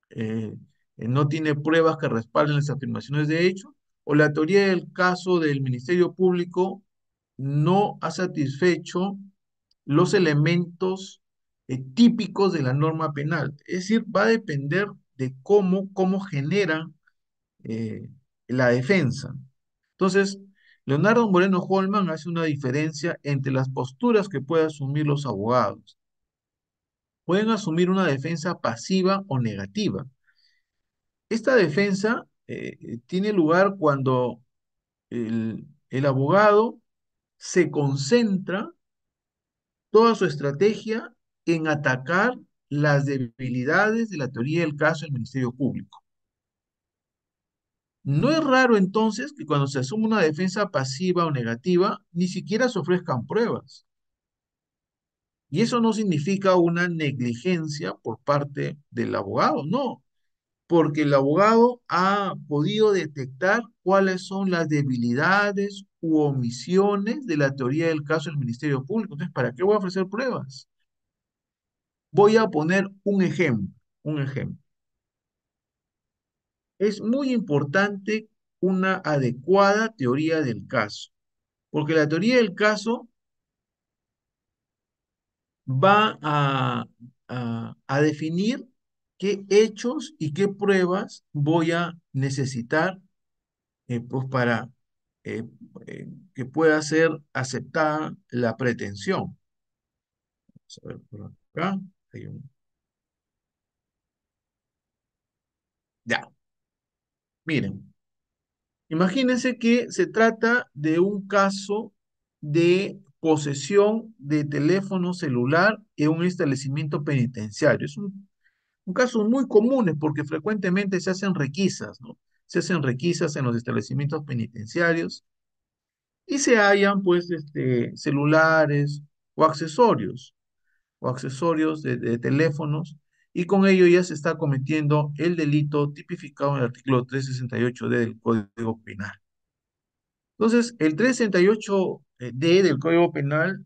eh, no tiene pruebas que respalden las afirmaciones de hecho, o la teoría del caso del Ministerio Público no ha satisfecho los elementos típicos de la norma penal. Es decir, va a depender de cómo genera eh, la defensa. Entonces, Leonardo Moreno Holman hace una diferencia entre las posturas que pueden asumir los abogados. Pueden asumir una defensa pasiva o negativa. Esta defensa tiene lugar cuando el abogado se concentra toda su estrategia en atacar las debilidades de la teoría del caso del Ministerio Público. No es raro entonces que cuando se asume una defensa pasiva o negativa, ni siquiera se ofrezcan pruebas. Y eso no significa una negligencia por parte del abogado, no, porque el abogado ha podido detectar cuáles son las debilidades u omisiones de la teoría del caso del Ministerio Público. Entonces, ¿para qué voy a ofrecer pruebas? Voy a poner un ejemplo, un ejemplo. Es muy importante una adecuada teoría del caso, porque la teoría del caso va a definir qué hechos y qué pruebas voy a necesitar pues para eh, que pueda ser aceptada la pretensión. Vamos a ver por acá. Hay ya, miren. Imagínense que se trata de un caso de posesión de teléfono celular en un establecimiento penitenciario. Es un caso muy común porque frecuentemente se hacen requisas, ¿no? Se hacen requisas en los establecimientos penitenciarios y se hallan, pues, celulares o accesorios de teléfonos, y con ello ya se está cometiendo el delito tipificado en el artículo 368D del Código Penal. Entonces, el 368D del Código Penal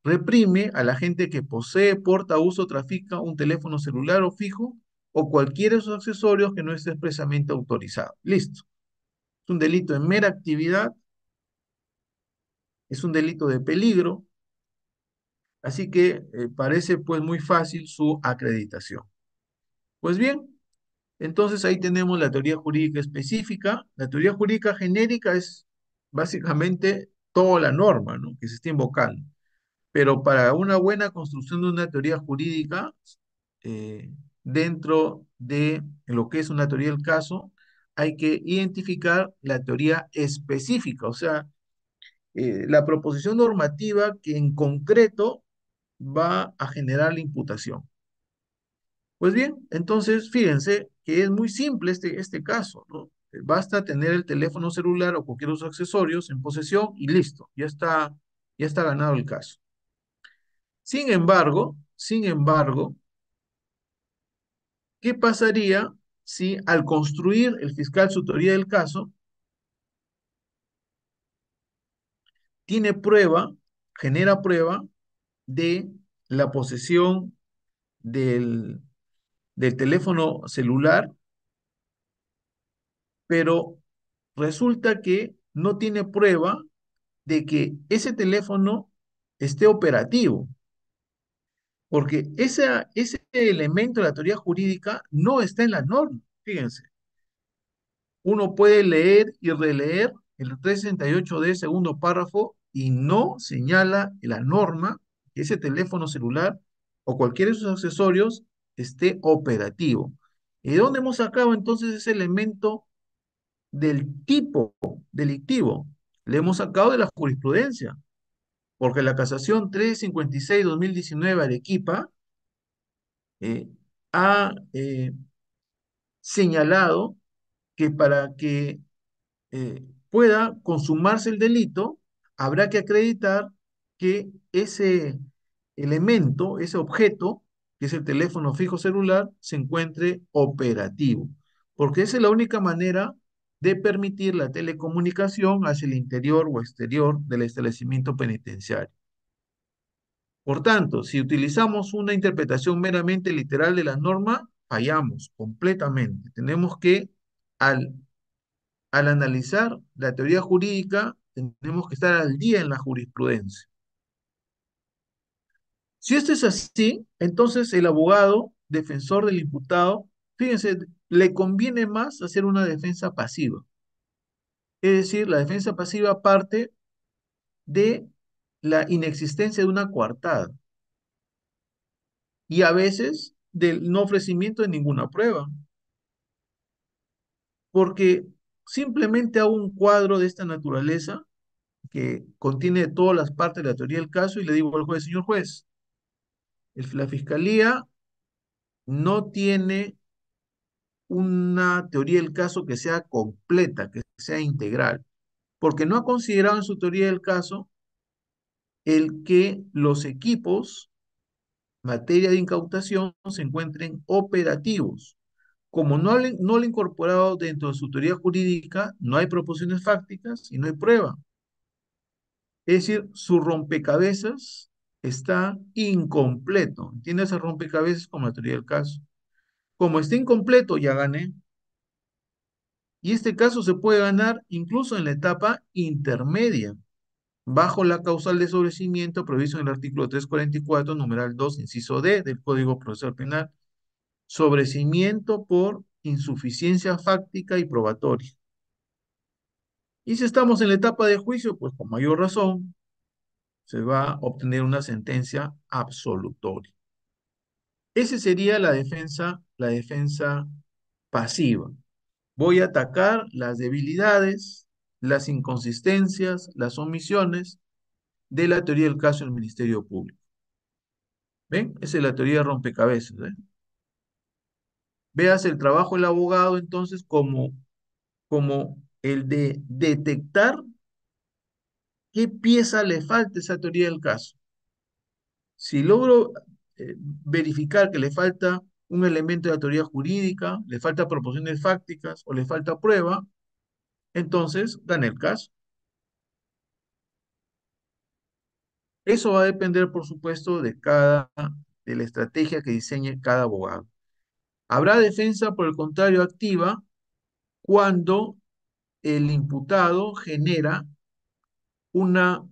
reprime a la gente que posee, porta, usa o trafica un teléfono celular o fijo o cualquiera de sus accesorios que no esté expresamente autorizado. Listo. Es un delito de mera actividad, es un delito de peligro, así que parece pues muy fácil su acreditación. Pues bien, entonces ahí tenemos la teoría jurídica específica. La teoría jurídica genérica es básicamente toda la norma, ¿no?, que se está invocando. Pero para una buena construcción de una teoría jurídica, eh, dentro de lo que es una teoría del caso, hay que identificar la teoría específica, o sea, la proposición normativa que en concreto va a generar la imputación. Pues bien, entonces fíjense que es muy simple este caso, ¿no? Basta tener el teléfono celular o cualquier otro accesorios en posesión y listo, ya está ganado el caso. Sin embargo, ¿qué pasaría si al construir el fiscal su teoría del caso, tiene prueba, genera prueba de la posesión del, del teléfono celular, pero resulta que no tiene prueba de que ese teléfono esté operativo? Porque ese elemento de la teoría jurídica no está en la norma. Fíjense, uno puede leer y releer el 368D segundo párrafo y no señala en la norma que ese teléfono celular o cualquiera de sus accesorios esté operativo. ¿Y de dónde hemos sacado entonces ese elemento del tipo delictivo? Le hemos sacado de la jurisprudencia, porque la casación 356-2019 Arequipa eh, ha señalado que para que pueda consumarse el delito, habrá que acreditar que ese elemento, ese objeto, que es el teléfono fijo celular, se encuentre operativo, porque esa es la única manera de permitir la telecomunicación hacia el interior o exterior del establecimiento penitenciario. Por tanto, si utilizamos una interpretación meramente literal de la norma, fallamos completamente. Tenemos que, al, al analizar la teoría jurídica, tenemos que estar al día en la jurisprudencia. Si esto es así, entonces el abogado defensor del imputado, fíjense, le conviene más hacer una defensa pasiva. Es decir, la defensa pasiva parte de la inexistencia de una coartada y a veces del no ofrecimiento de ninguna prueba, porque simplemente hago un cuadro de esta naturaleza que contiene todas las partes de la teoría del caso y le digo al juez, señor juez, la fiscalía no tiene una teoría del caso que sea completa, que sea integral, porque no ha considerado en su teoría del caso el que los equipos, materia de incautación, se encuentren operativos. Como no lo ha incorporado dentro de su teoría jurídica, no hay proposiciones fácticas y no hay prueba. Es decir, su rompecabezas está incompleto. ¿Entiendes? Ese rompecabezas como la teoría del caso. Como está incompleto, ya gané. Y este caso se puede ganar incluso en la etapa intermedia, bajo la causal de sobrecimiento previsto en el artículo 344, numeral 2, inciso D del Código Procesal Penal, sobrecimiento por insuficiencia fáctica y probatoria. Y si estamos en la etapa de juicio, pues con mayor razón se va a obtener una sentencia absolutoria. Esa sería la defensa pasiva. Voy a atacar las debilidades, las inconsistencias, las omisiones de la teoría del caso del Ministerio Público. ¿Ven? Esa es la teoría de rompecabezas. Veas el trabajo del abogado entonces como el de detectar qué pieza le falta a esa teoría del caso. Si logro verificar que le falta un elemento de la teoría jurídica, le falta proposiciones fácticas o le falta prueba, entonces gana el caso. Eso va a depender, por supuesto, de la estrategia que diseñe cada abogado. Habrá defensa, por el contrario, activa cuando el imputado genera una,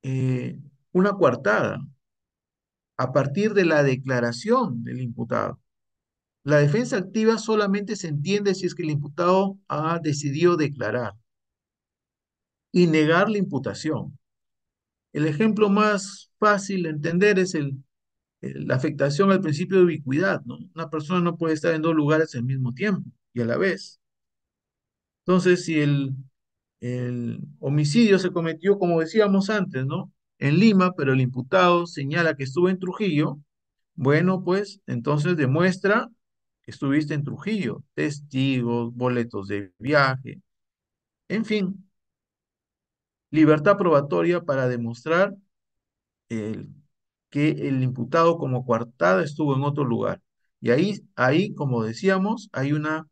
eh, una coartada a partir de la declaración del imputado. La defensa activa solamente se entiende si es que el imputado ha decidido declarar y negar la imputación. El ejemplo más fácil de entender es la afectación al principio de ubicuidad, ¿no? Una persona no puede estar en dos lugares al mismo tiempo y a la vez. Entonces, si el homicidio se cometió, como decíamos antes, ¿no? En Lima, pero el imputado señala que estuvo en Trujillo, bueno, pues entonces demuestra que estuviste en Trujillo, testigos, boletos de viaje, en fin, libertad probatoria para demostrar el- que el imputado como coartada estuvo en otro lugar. Y ahí, como decíamos, hay una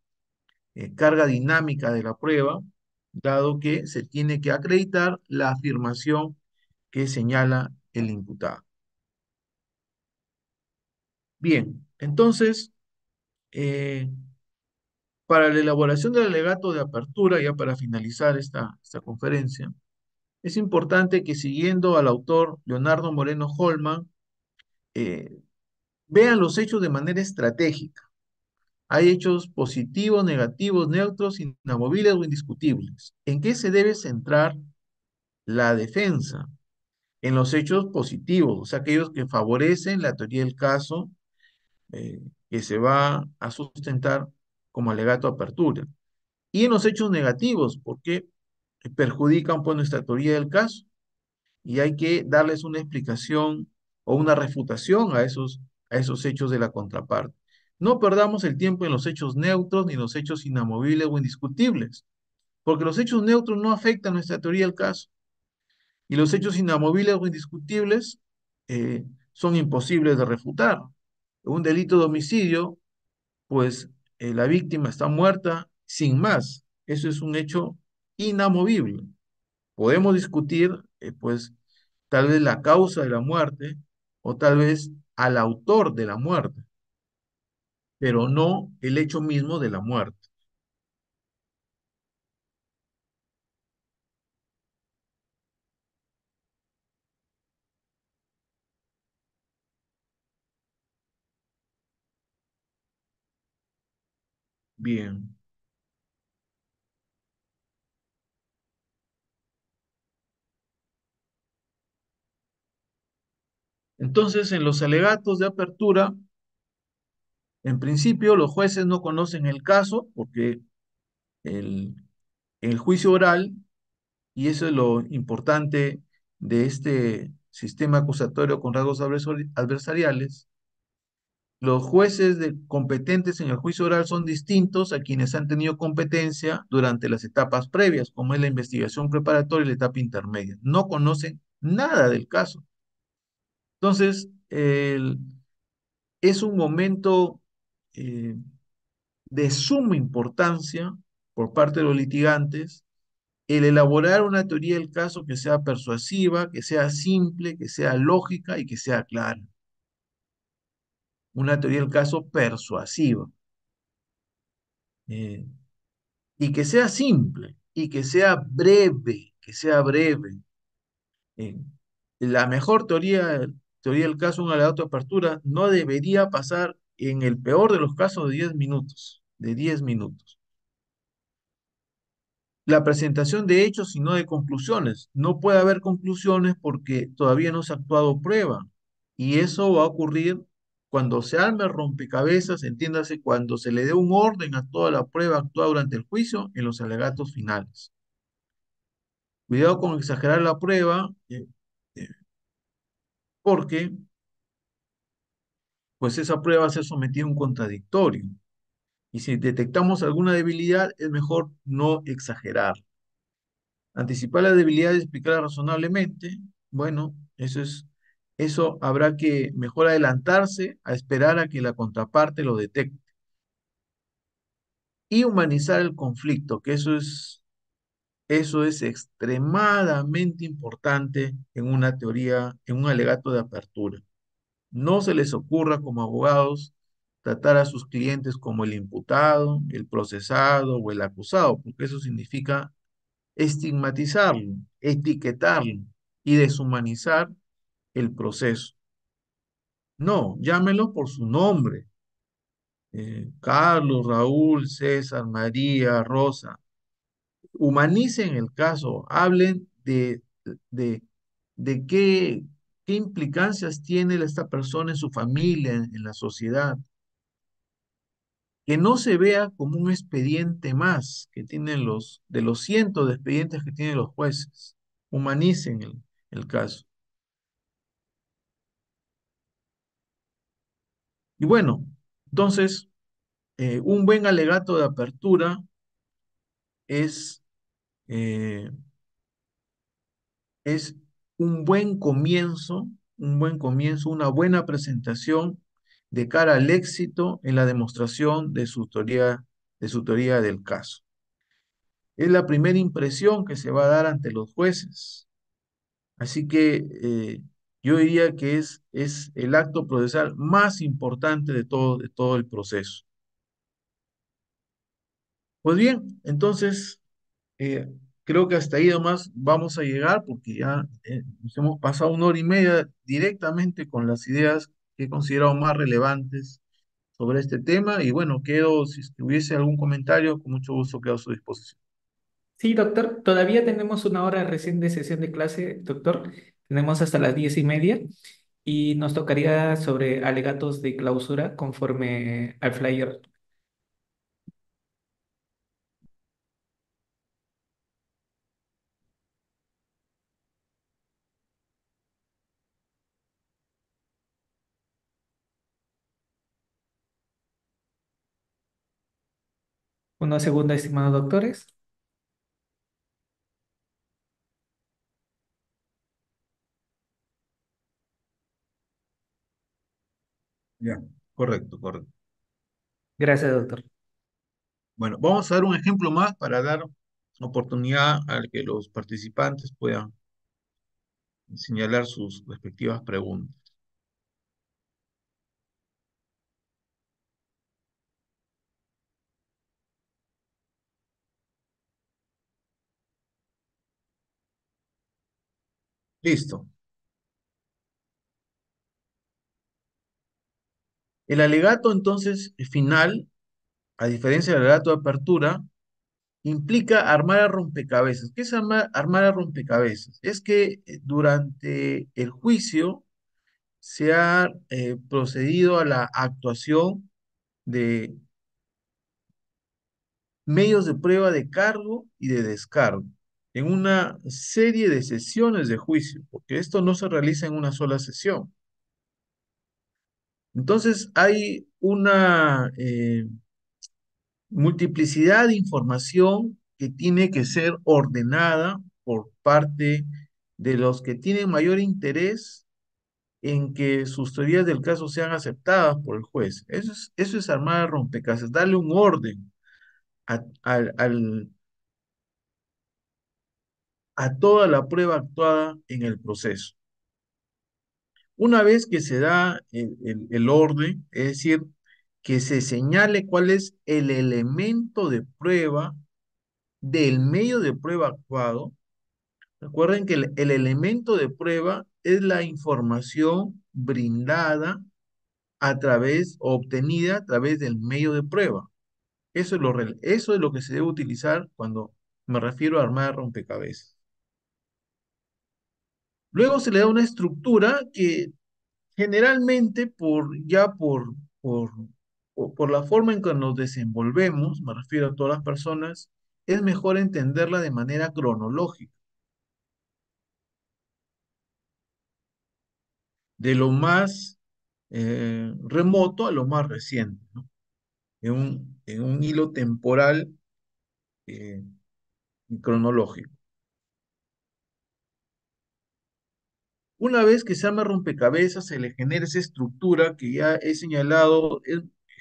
carga dinámica de la prueba, dado que se tiene que acreditar la afirmación que señala el imputado. Bien, entonces, eh, para la elaboración del alegato de apertura, ya para finalizar esta conferencia, es importante que siguiendo al autor Leonardo Moreno Holman, eh, vean los hechos de manera estratégica. Hay hechos positivos, negativos, neutros, inamovibles o indiscutibles. ¿En qué se debe centrar la defensa? En los hechos positivos, o sea, aquellos que favorecen la teoría del caso eh, que se va a sustentar como alegato de apertura. Y en los hechos negativos, porque perjudican pues nuestra teoría del caso y hay que darles una explicación o una refutación a esos hechos de la contraparte. No perdamos el tiempo en los hechos neutros ni en los hechos inamovibles o indiscutibles, porque los hechos neutros no afectan nuestra teoría del caso y los hechos inamovibles o indiscutibles son imposibles de refutar. Un delito de homicidio, pues la víctima está muerta sin más. Eso es un hecho inamovible. Podemos discutir, pues, tal vez la causa de la muerte o tal vez al autor de la muerte, pero no el hecho mismo de la muerte. Bien. Entonces, en los alegatos de apertura, en principio, los jueces no conocen el caso porque el, el juicio oral, y eso es lo importante de este sistema acusatorio con rasgos adversariales, los jueces competentes en el juicio oral son distintos a quienes han tenido competencia durante las etapas previas, como es la investigación preparatoria y la etapa intermedia. No conocen nada del caso. Entonces, es un momento eh, de suma importancia por parte de los litigantes el elaborar una teoría del caso que sea persuasiva, que sea simple, que sea lógica y que sea clara. Una teoría del caso persuasiva. eh, y que sea simple y que sea breve, que sea breve. Eh, la mejor teoría del caso en un alegato de apertura no debería pasar en el peor de los casos de 10 minutos, de 10 minutos. La presentación de hechos y no de conclusiones. No puede haber conclusiones porque todavía no se ha actuado prueba. Y eso va a ocurrir cuando se arme el rompecabezas, entiéndase, cuando se le dé un orden a toda la prueba actuada durante el juicio en los alegatos finales. Cuidado con exagerar la prueba, eh, porque pues esa prueba va a ser sometida a un contradictorio. Y si detectamos alguna debilidad, es mejor no exagerar. Anticipar la debilidad y explicarla razonablemente, bueno, eso habrá que mejor adelantarse a esperar a que la contraparte lo detecte. Y humanizar el conflicto, que eso es extremadamente importante en una teoría, en un alegato de apertura. No se les ocurra como abogados tratar a sus clientes como el imputado, el procesado o el acusado, porque eso significa estigmatizarlo, etiquetarlo y deshumanizar el proceso. No, llámelo por su nombre. Carlos, Raúl, César, María, Rosa. Humanicen el caso, hablen de, de qué implicancias tiene esta persona en su familia, en la sociedad. Que no se vea como un expediente más que tienen de los cientos de expedientes que tienen los jueces. Humanicen el caso. Y bueno, entonces, un buen alegato de apertura es, eh, es un buen comienzo, una buena presentación de cara al éxito en la demostración de su teoría del caso. Es la primera impresión que se va a dar ante los jueces. Así que yo diría que es el acto procesal más importante de todo el proceso. Pues bien, entonces eh, creo que hasta ahí nomás vamos a llegar porque ya nos hemos pasado una hora y media directamente con las ideas que he considerado más relevantes sobre este tema y bueno, quedo, si es que hubiese algún comentario, con mucho gusto quedo a su disposición. Sí, doctor, todavía tenemos una hora recién de sesión de clase, doctor. Tenemos hasta las 10:30 y nos tocaría sobre alegatos de clausura conforme al flyer. Una segunda, estimados doctores. Ya, correcto, correcto. Gracias, doctor. Bueno, vamos a dar un ejemplo más para dar oportunidad a que los participantes puedan señalar sus respectivas preguntas. Listo. El alegato entonces final, a diferencia del alegato de apertura, implica armar a rompecabezas. ¿Qué es armar a rompecabezas? Es que durante el juicio se ha procedido a la actuación de medios de prueba de cargo y de descargo en una serie de sesiones de juicio, porque esto no se realiza en una sola sesión. Entonces hay una multiplicidad de información que tiene que ser ordenada por parte de los que tienen mayor interés en que sus teorías del caso sean aceptadas por el juez. Eso es armar el rompecabezas, darle un orden a toda la prueba actuada en el proceso. Una vez que se da el orden, es decir, que se señale cuál es el elemento de prueba del medio de prueba actuado. Recuerden que el elemento de prueba es la información brindada a través, o obtenida a través del medio de prueba. Eso es lo que se debe utilizar cuando me refiero a armar rompecabezas. Luego se le da una estructura que generalmente por, por la forma en que nos desenvolvemos, me refiero a todas las personas, es mejor entenderla de manera cronológica, de lo más remoto a lo más reciente, ¿no? En un hilo temporal eh, cronológico. Una vez que se arma rompecabezas, se le genera esa estructura que ya he señalado,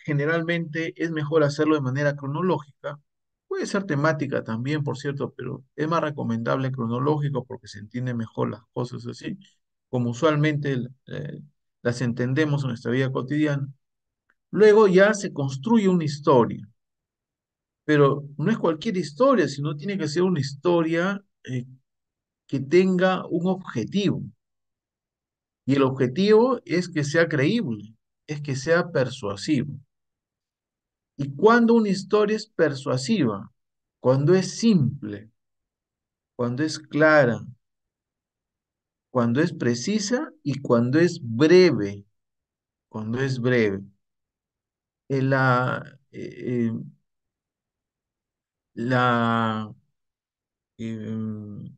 generalmente es mejor hacerlo de manera cronológica. Puede ser temática también, por cierto, pero es más recomendable cronológico porque se entiende mejor las cosas así, como usualmente las entendemos en nuestra vida cotidiana. Luego ya se construye una historia, pero no es cualquier historia, sino tiene que ser una historia que tenga un objetivo. Y el objetivo es que sea creíble, es que sea persuasivo. ¿Y cuando una historia es persuasiva? Cuando es simple, cuando es clara, cuando es precisa y cuando es breve, cuando es breve. Eh, La, eh, eh, la, eh,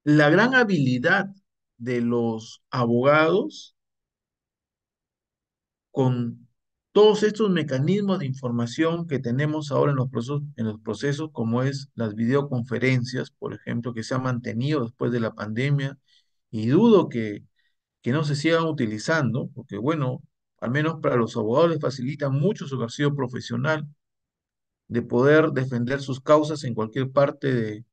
la gran habilidad de los abogados con todos estos mecanismos de información que tenemos ahora en los procesos, como es las videoconferencias, por ejemplo, que se han mantenido después de la pandemia, y dudo que no se sigan utilizando, porque bueno, al menos para los abogados les facilita mucho su ejercicio profesional de poder defender sus causas en cualquier parte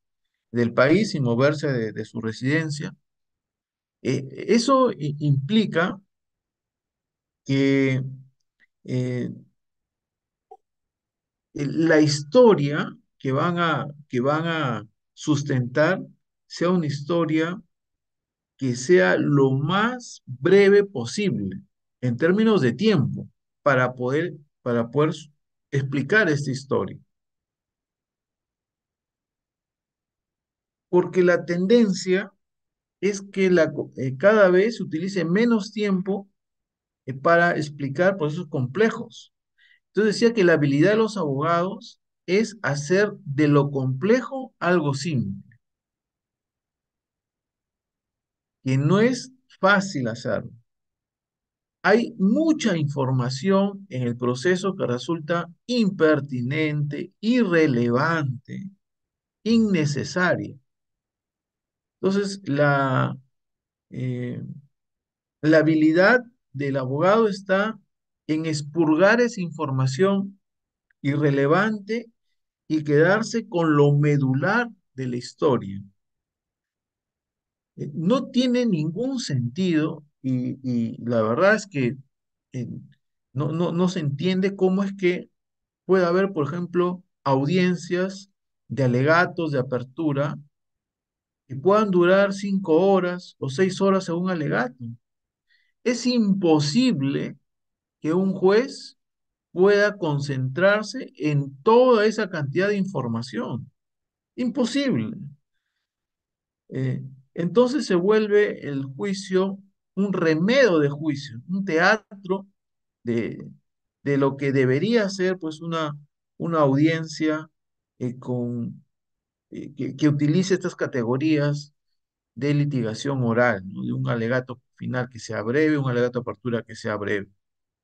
del país sin moverse de su residencia. Eso implica que eh, la historia que van a sustentar sea una historia que sea lo más breve posible en términos de tiempo para poder explicar esta historia. Porque la tendencia es que cada vez se utilice menos tiempo para explicar procesos complejos. Entonces decía que la habilidad de los abogados es hacer de lo complejo algo simple, que no es fácil hacerlo. Hay mucha información en el proceso que resulta impertinente, irrelevante, innecesaria. Entonces, eh, la habilidad del abogado está en expurgar esa información irrelevante y quedarse con lo medular de la historia. No tiene ningún sentido y la verdad es que eh, no se entiende cómo es que puede haber, por ejemplo, audiencias de alegatos de apertura que puedan durar 5 horas o 6 horas en un alegato. Es imposible que un juez pueda concentrarse en toda esa cantidad de información. Imposible. Eh, entonces se vuelve el juicio un remedio de juicio, un teatro de, de lo que debería ser pues una audiencia que utilice estas categorías de litigación oral, ¿no? De un alegato final que sea breve, un alegato de apertura que sea breve.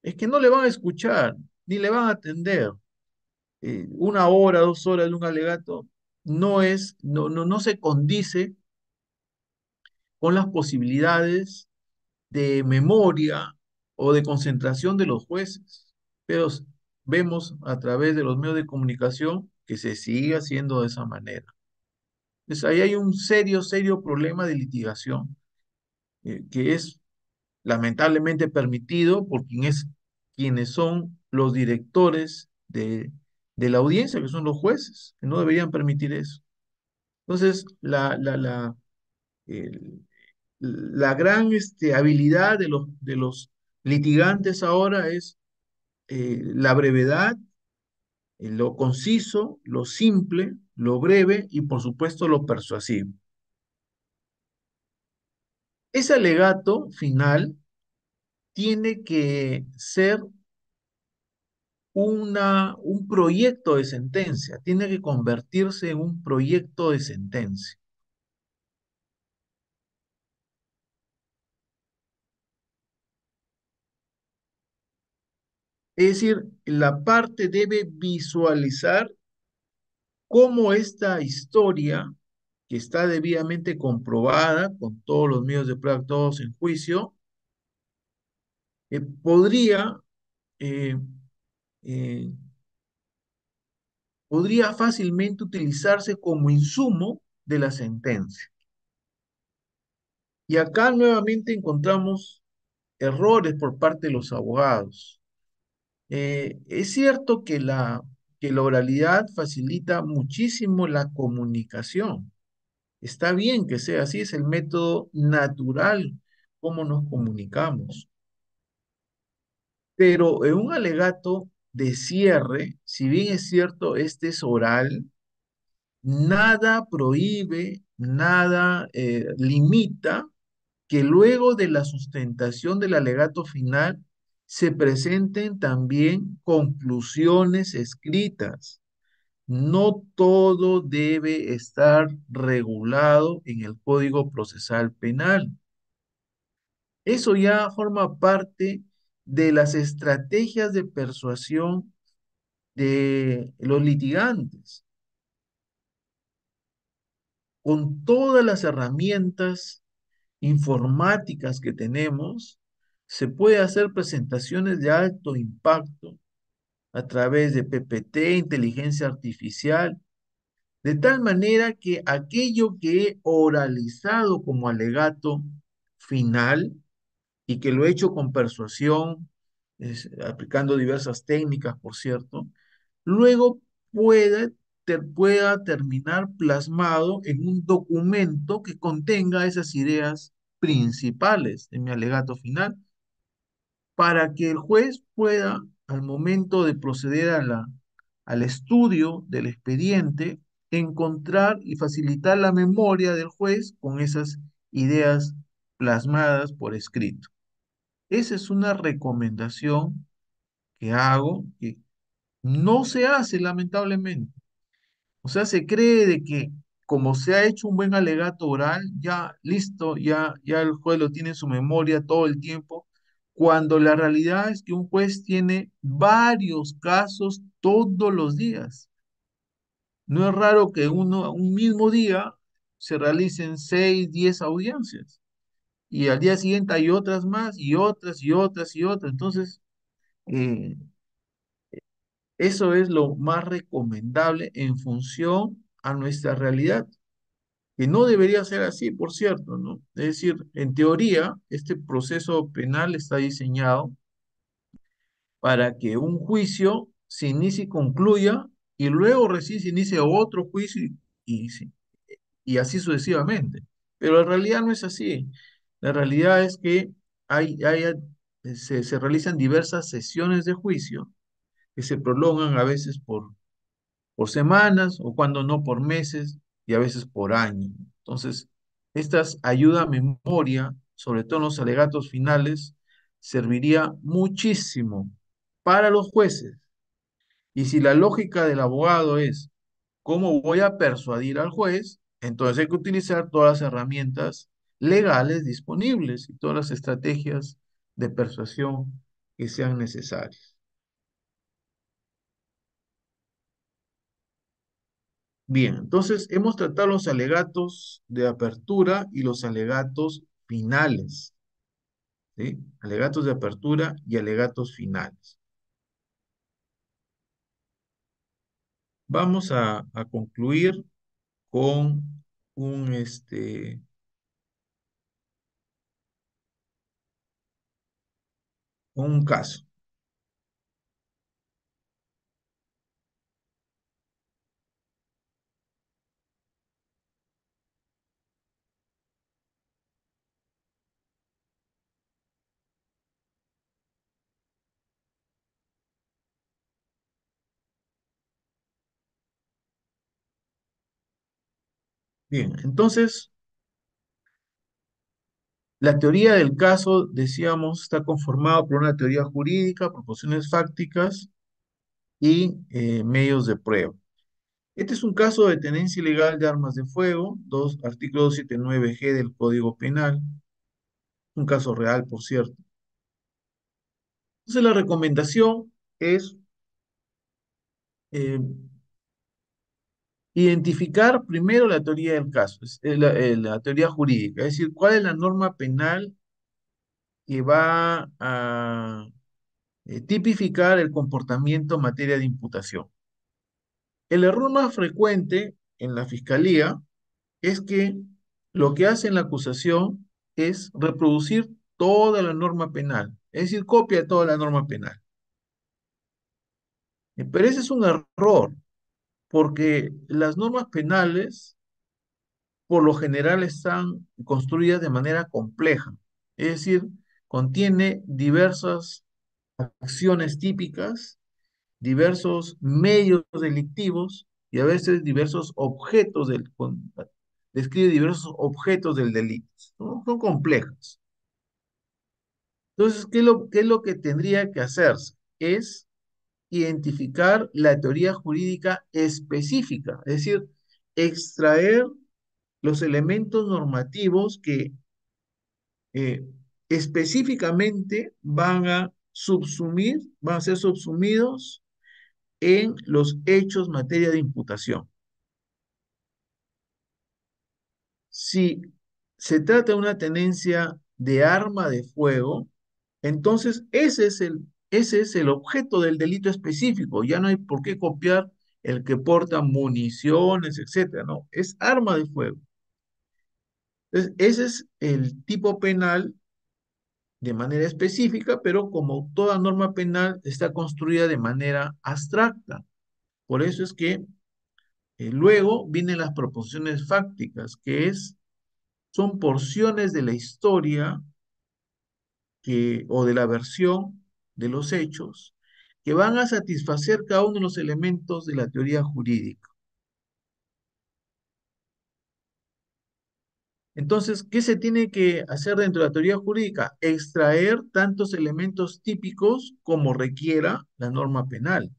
Es que no le van a escuchar, ni le van a atender. 1 hora, 2 horas de un alegato no se condice con las posibilidades de memoria o de concentración de los jueces. Pero vemos a través de los medios de comunicación que se sigue haciendo de esa manera. Entonces ahí hay un serio, serio problema de litigación que es lamentablemente permitido por quienes son los directores de la audiencia, que son los jueces, que no deberían permitir eso. Entonces, el- la gran habilidad de los litigantes ahora es la brevedad, lo conciso, lo simple, lo breve y por supuesto lo persuasivo. Ese alegato final tiene que ser un proyecto de sentencia, tiene que convertirse en un proyecto de sentencia. Es decir, la parte debe visualizar cómo esta historia, que está debidamente comprobada con todos los medios de prueba todos en juicio, eh, eh, podría fácilmente utilizarse como insumo de la sentencia. Y acá nuevamente encontramos errores por parte de los abogados. Es cierto que la oralidad facilita muchísimo la comunicación. Está bien que sea así, es el método natural como nos comunicamos. Pero en un alegato de cierre, si bien es cierto, este es oral, nada prohíbe, nada limita que luego de la sustentación del alegato final se presenten también conclusiones escritas. No todo debe estar regulado en el Código Procesal Penal. Eso ya forma parte de las estrategias de persuasión de los litigantes. Con todas las herramientas informáticas que tenemos, se puede hacer presentaciones de alto impacto a través de PPT, inteligencia artificial, de tal manera que aquello que he oralizado como alegato final y que lo he hecho con persuasión, aplicando diversas técnicas, por cierto, luego pueda terminar plasmado en un documento que contenga esas ideas principales de mi alegato final, para que el juez pueda, al momento de proceder al estudio del expediente, encontrar y facilitar la memoria del juez con esas ideas plasmadas por escrito. Esa es una recomendación que hago, que no se hace lamentablemente. O sea, se cree de que como se ha hecho un buen alegato oral, ya listo, ya el juez lo tiene en su memoria todo el tiempo, cuando la realidad es que un juez tiene varios casos todos los días. No es raro que un mismo día se realicen 6, 10 audiencias y al día siguiente hay otras más y otras y otras y otras. Entonces, eh, eso es lo más recomendable en función a nuestra realidad, que no debería ser así, por cierto, ¿no? Es decir, en teoría, este proceso penal está diseñado para que un juicio se inicie y concluya y luego recién se inicie otro juicio y sí. y así sucesivamente. Pero en realidad no es así. La realidad es que se realizan diversas sesiones de juicio que se prolongan a veces por semanas o cuando no por meses y a veces por años. Entonces, estas ayuda a memoria, sobre todo en los alegatos finales, serviría muchísimo para los jueces. Y si la lógica del abogado es cómo voy a persuadir al juez, entonces hay que utilizar todas las herramientas legales disponibles y todas las estrategias de persuasión que sean necesarias. Bien, entonces hemos tratado los alegatos de apertura y los alegatos finales, ¿sí? Alegatos de apertura y alegatos finales. Vamos a concluir con un, este, un caso. Bien, entonces la teoría del caso, decíamos, está conformada por una teoría jurídica, proposiciones fácticas y medios de prueba. Este es un caso de tenencia ilegal de armas de fuego, artículo 279G del Código Penal, un caso real, por cierto. Entonces la recomendación es eh, identificar primero la teoría del caso, la teoría jurídica, es decir, cuál es la norma penal que va a tipificar el comportamiento en materia de imputación. El error más frecuente en la fiscalía es que lo que hace en la acusación es reproducir toda la norma penal, es decir, copia toda la norma penal. Pero ese es un error, porque las normas penales por lo general están construidas de manera compleja, es decir, contiene diversas acciones típicas, diversos medios delictivos y a veces diversos objetos describe diversos objetos del delito, ¿no? Son complejas. Entonces, qué es lo que tendría que hacerse? Es identificar la teoría jurídica específica, es decir, extraer los elementos normativos que eh, específicamente van a ser subsumidos en los hechos materia de imputación. Si se trata de una tenencia de arma de fuego, entonces ese es el objeto del delito específico. Ya no hay por qué copiar el que porta municiones, etcétera. No, es arma de fuego. Entonces, ese es el tipo penal de manera específica, pero como toda norma penal está construida de manera abstracta. Por eso es que luego vienen las proposiciones fácticas, son porciones de la historia o de la versión de los hechos que van a satisfacer cada uno de los elementos de la teoría jurídica. Entonces, ¿qué se tiene que hacer dentro de la teoría jurídica? Extraer tantos elementos típicos como requiera la norma penal.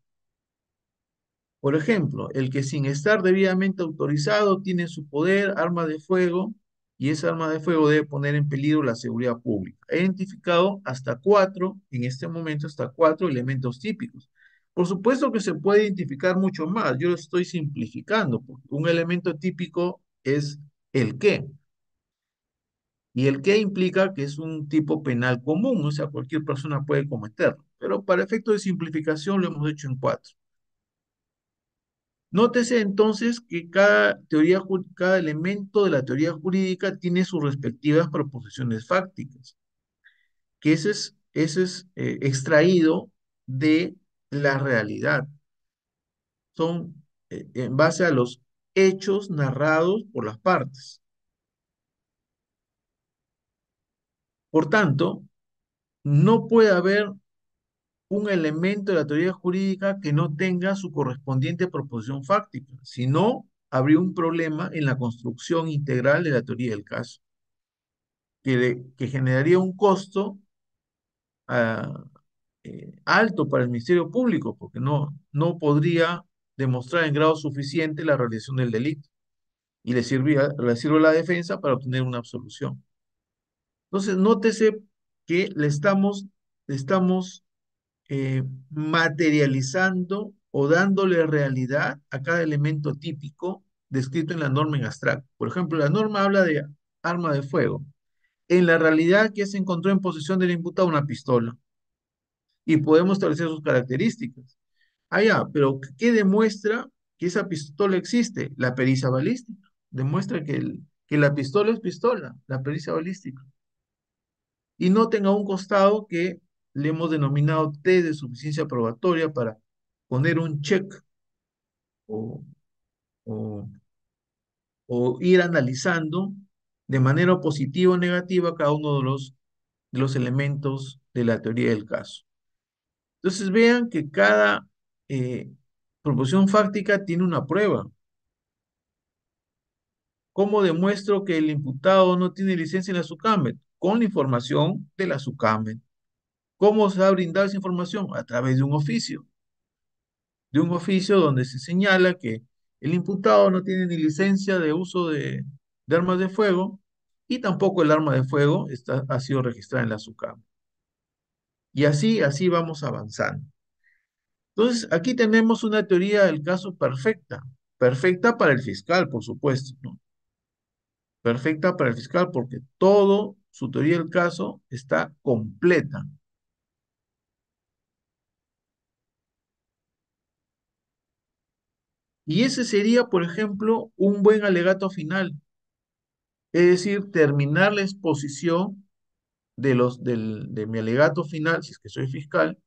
Por ejemplo, el que sin estar debidamente autorizado tiene en su poder arma de fuego y esa arma de fuego debe poner en peligro la seguridad pública. He identificado en este momento, hasta cuatro elementos típicos. Por supuesto que se puede identificar mucho más. Yo lo estoy simplificando, porque un elemento típico es el qué. Y el qué implica que es un tipo penal común, o sea, cualquier persona puede cometerlo. Pero para efecto de simplificación lo hemos hecho en cuatro. Nótese entonces que cada elemento de la teoría jurídica tiene sus respectivas proposiciones fácticas, que ese es extraído de la realidad. Son en base a los hechos narrados por las partes. Por tanto, no puede haber un elemento de la teoría jurídica que no tenga su correspondiente proposición fáctica, si no, habría un problema en la construcción integral de la teoría del caso, que generaría un costo ah, alto para el Ministerio Público, porque no podría demostrar en grado suficiente la realización del delito y le sirve a la defensa para obtener una absolución. Entonces, nótese que le estamos materializando o dándole realidad a cada elemento típico descrito en la norma en abstracto. Por ejemplo, la norma habla de arma de fuego. En la realidad, que se encontró en posesión del imputado una pistola y podemos establecer sus características. Ah, ya, pero ¿qué demuestra que esa pistola existe? La pericia balística. Demuestra que la pistola es pistola, la pericia balística. Y noten a un costado que le hemos denominado T de suficiencia probatoria para poner un check o, o, o ir analizando de manera positiva o negativa cada uno de los elementos de la teoría del caso. Entonces vean que cada proposición fáctica tiene una prueba. ¿Cómo demuestro que el imputado no tiene licencia en la SUCAMED? Con la información de la SUCAMED. ¿Cómo se va a brindar esa información? A través de un oficio donde se señala que el imputado no tiene ni licencia de uso de armas de fuego y tampoco el arma de fuego ha sido registrada en la SUCAM. Y así vamos avanzando. Entonces, aquí tenemos una teoría del caso perfecta. Perfecta para el fiscal, por supuesto, ¿no? Perfecta para el fiscal porque todo su teoría del caso está completa. Y ese sería, por ejemplo, un buen alegato final. Es decir, terminar la exposición de mi alegato final, si es que soy fiscal,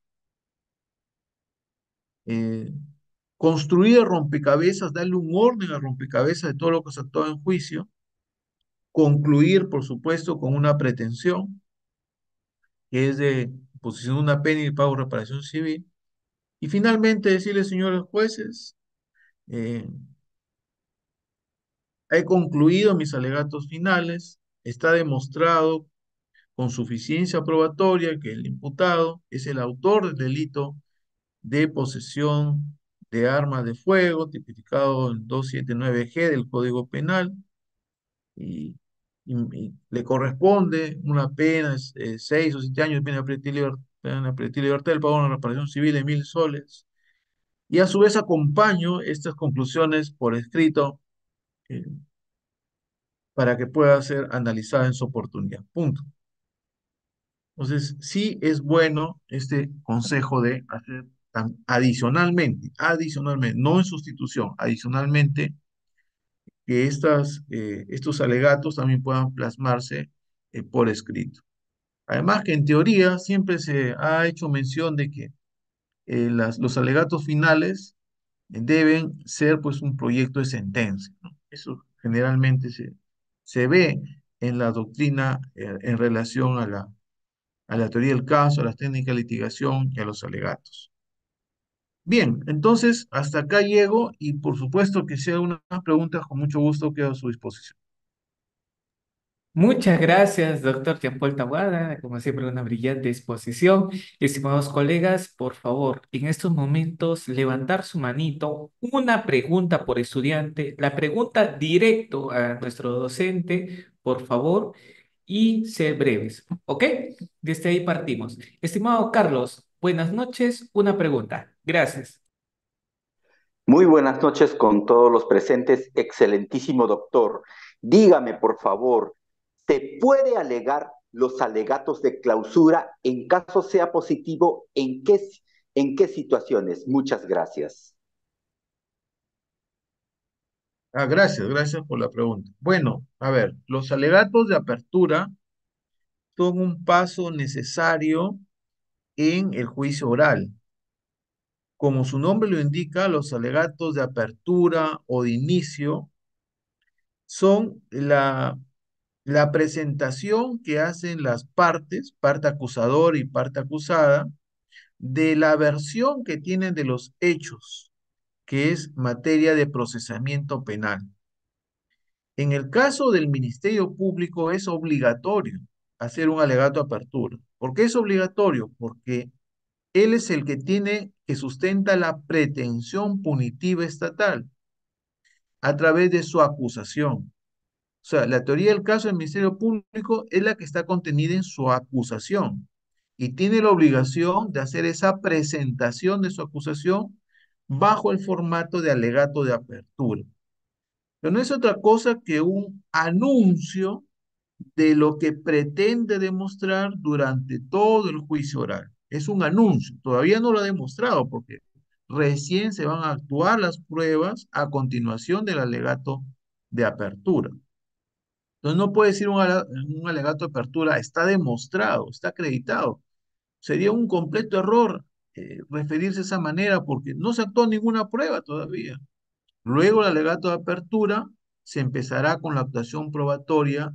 eh, construir el rompecabezas, darle un orden al rompecabezas de todo lo que se actuó en juicio, concluir, por supuesto, con una pretensión, que es de posición de una pena y pago de reparación civil, y finalmente decirle, señores jueces, eh, he concluido mis alegatos finales, está demostrado con suficiencia probatoria que el imputado es el autor del delito de posesión de armas de fuego, tipificado en 279G del Código Penal, y, y le corresponde una pena, 6 o 7 años de pena privativa de libertad, el pago de una reparación civil de 1.000 soles. Y a su vez acompaño estas conclusiones por escrito eh, para que pueda ser analizada en su oportunidad. Punto. Entonces, sí es bueno este consejo de hacer adicionalmente, no en sustitución, adicionalmente, que estos alegatos también puedan plasmarse por escrito. Además que en teoría siempre se ha hecho mención de que los alegatos finales deben ser pues un proyecto de sentencia, ¿no? Eso generalmente se ve en la doctrina en relación a la teoría del caso, a las técnicas de litigación y a los alegatos. Bien, entonces hasta acá llego y por supuesto que si hay alguna pregunta, con mucho gusto quedo a su disposición. Muchas gracias, doctor Jean-Paul Tawada. Como siempre, una brillante exposición. Estimados colegas, por favor, en estos momentos levantar su manito. Una pregunta por estudiante. La pregunta directo a nuestro docente, por favor, y ser breves. ¿Ok? Desde ahí partimos. Estimado Carlos, buenas noches. Una pregunta. Gracias. Muy buenas noches con todos los presentes, excelentísimo doctor. Dígame, por favor, ¿se puede alegar los alegatos de clausura en caso sea positivo? ¿En qué situaciones? Muchas gracias. Gracias por la pregunta. Bueno, a ver, los alegatos de apertura son un paso necesario en el juicio oral. Como su nombre lo indica, los alegatos de apertura o de inicio son la presentación que hacen las partes, parte acusadora y parte acusada, de la versión que tienen de los hechos, que es materia de procesamiento penal. En el caso del Ministerio Público es obligatorio hacer un alegato de apertura. ¿Por qué es obligatorio? Porque él es el que tiene, que sustenta la pretensión punitiva estatal a través de su acusación. O sea, la teoría del caso del Ministerio Público es la que está contenida en su acusación y tiene la obligación de hacer esa presentación de su acusación bajo el formato de alegato de apertura. Pero no es otra cosa que un anuncio de lo que pretende demostrar durante todo el juicio oral. Es un anuncio, todavía no lo ha demostrado porque recién se van a actuar las pruebas a continuación del alegato de apertura. Entonces no puede decir un alegato de apertura, está demostrado, está acreditado. Sería un completo error referirse de esa manera porque no se actuó ninguna prueba todavía. Luego el alegato de apertura se empezará con la actuación probatoria,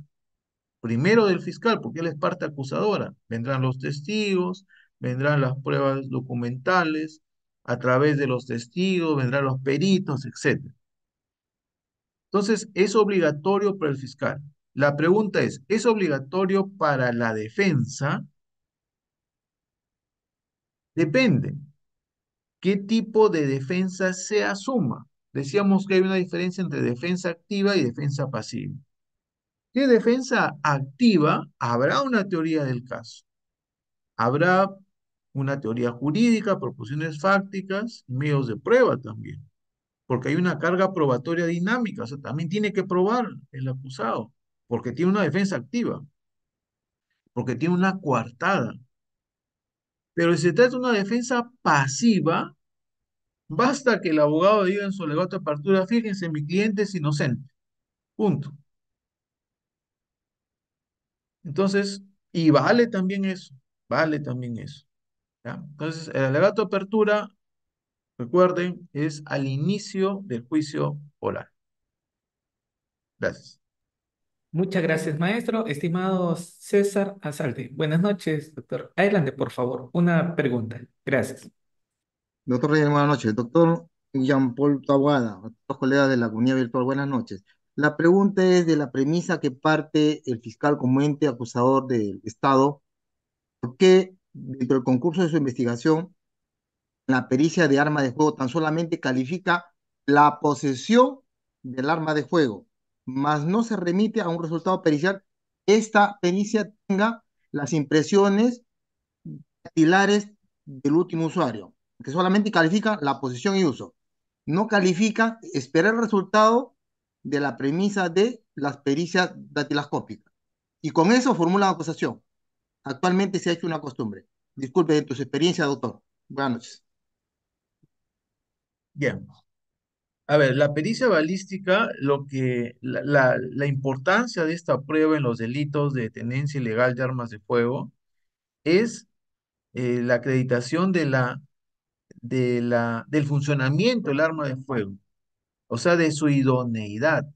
primero del fiscal, porque él es parte acusadora. Vendrán los testigos, vendrán las pruebas documentales, a través de los testigos, vendrán los peritos, etc. Entonces, es obligatorio para el fiscal. La pregunta ¿es obligatorio para la defensa? Depende. ¿Qué tipo de defensa se asuma? Decíamos que hay una diferencia entre defensa activa y defensa pasiva. ¿Qué defensa activa? Habrá una teoría del caso. Habrá una teoría jurídica, proposiciones fácticas, medios de prueba también, porque hay una carga probatoria dinámica, o sea, también tiene que probar el acusado, porque tiene una defensa activa, porque tiene una coartada. Pero si se trata de una defensa pasiva, basta que el abogado diga en su alegato de apertura, fíjense, mi cliente es inocente, punto. Entonces, y vale también eso, ¿ya? Entonces, el alegato de apertura, recuerden, es al inicio del juicio oral. Gracias. Muchas gracias, maestro. Estimado César Azalde. Buenas noches, doctor. Adelante, por favor. Una pregunta. Gracias. Doctor Reyes, buenas noches. Doctor Jean-Paul Taboada, otros colegas de la comunidad virtual, buenas noches. La pregunta es de la premisa que parte el fiscal como ente acusador del Estado, ¿por qué dentro del concurso de su investigación la pericia de arma de fuego tan solamente califica la posesión del arma de fuego, mas no se remite a un resultado pericial? Esta pericia tenga las impresiones dactilares del último usuario, que solamente califica la posición y uso. No califica esperar el resultado de la premisa de las pericias dactiloscópicas. Y con eso formula la acusación. Actualmente se ha hecho una costumbre. Disculpe de tu experiencia, doctor. Buenas noches. Bien. A ver, la pericia balística, la importancia de esta prueba en los delitos de tenencia ilegal de armas de fuego es la acreditación del funcionamiento del arma de fuego, o sea, de su idoneidad.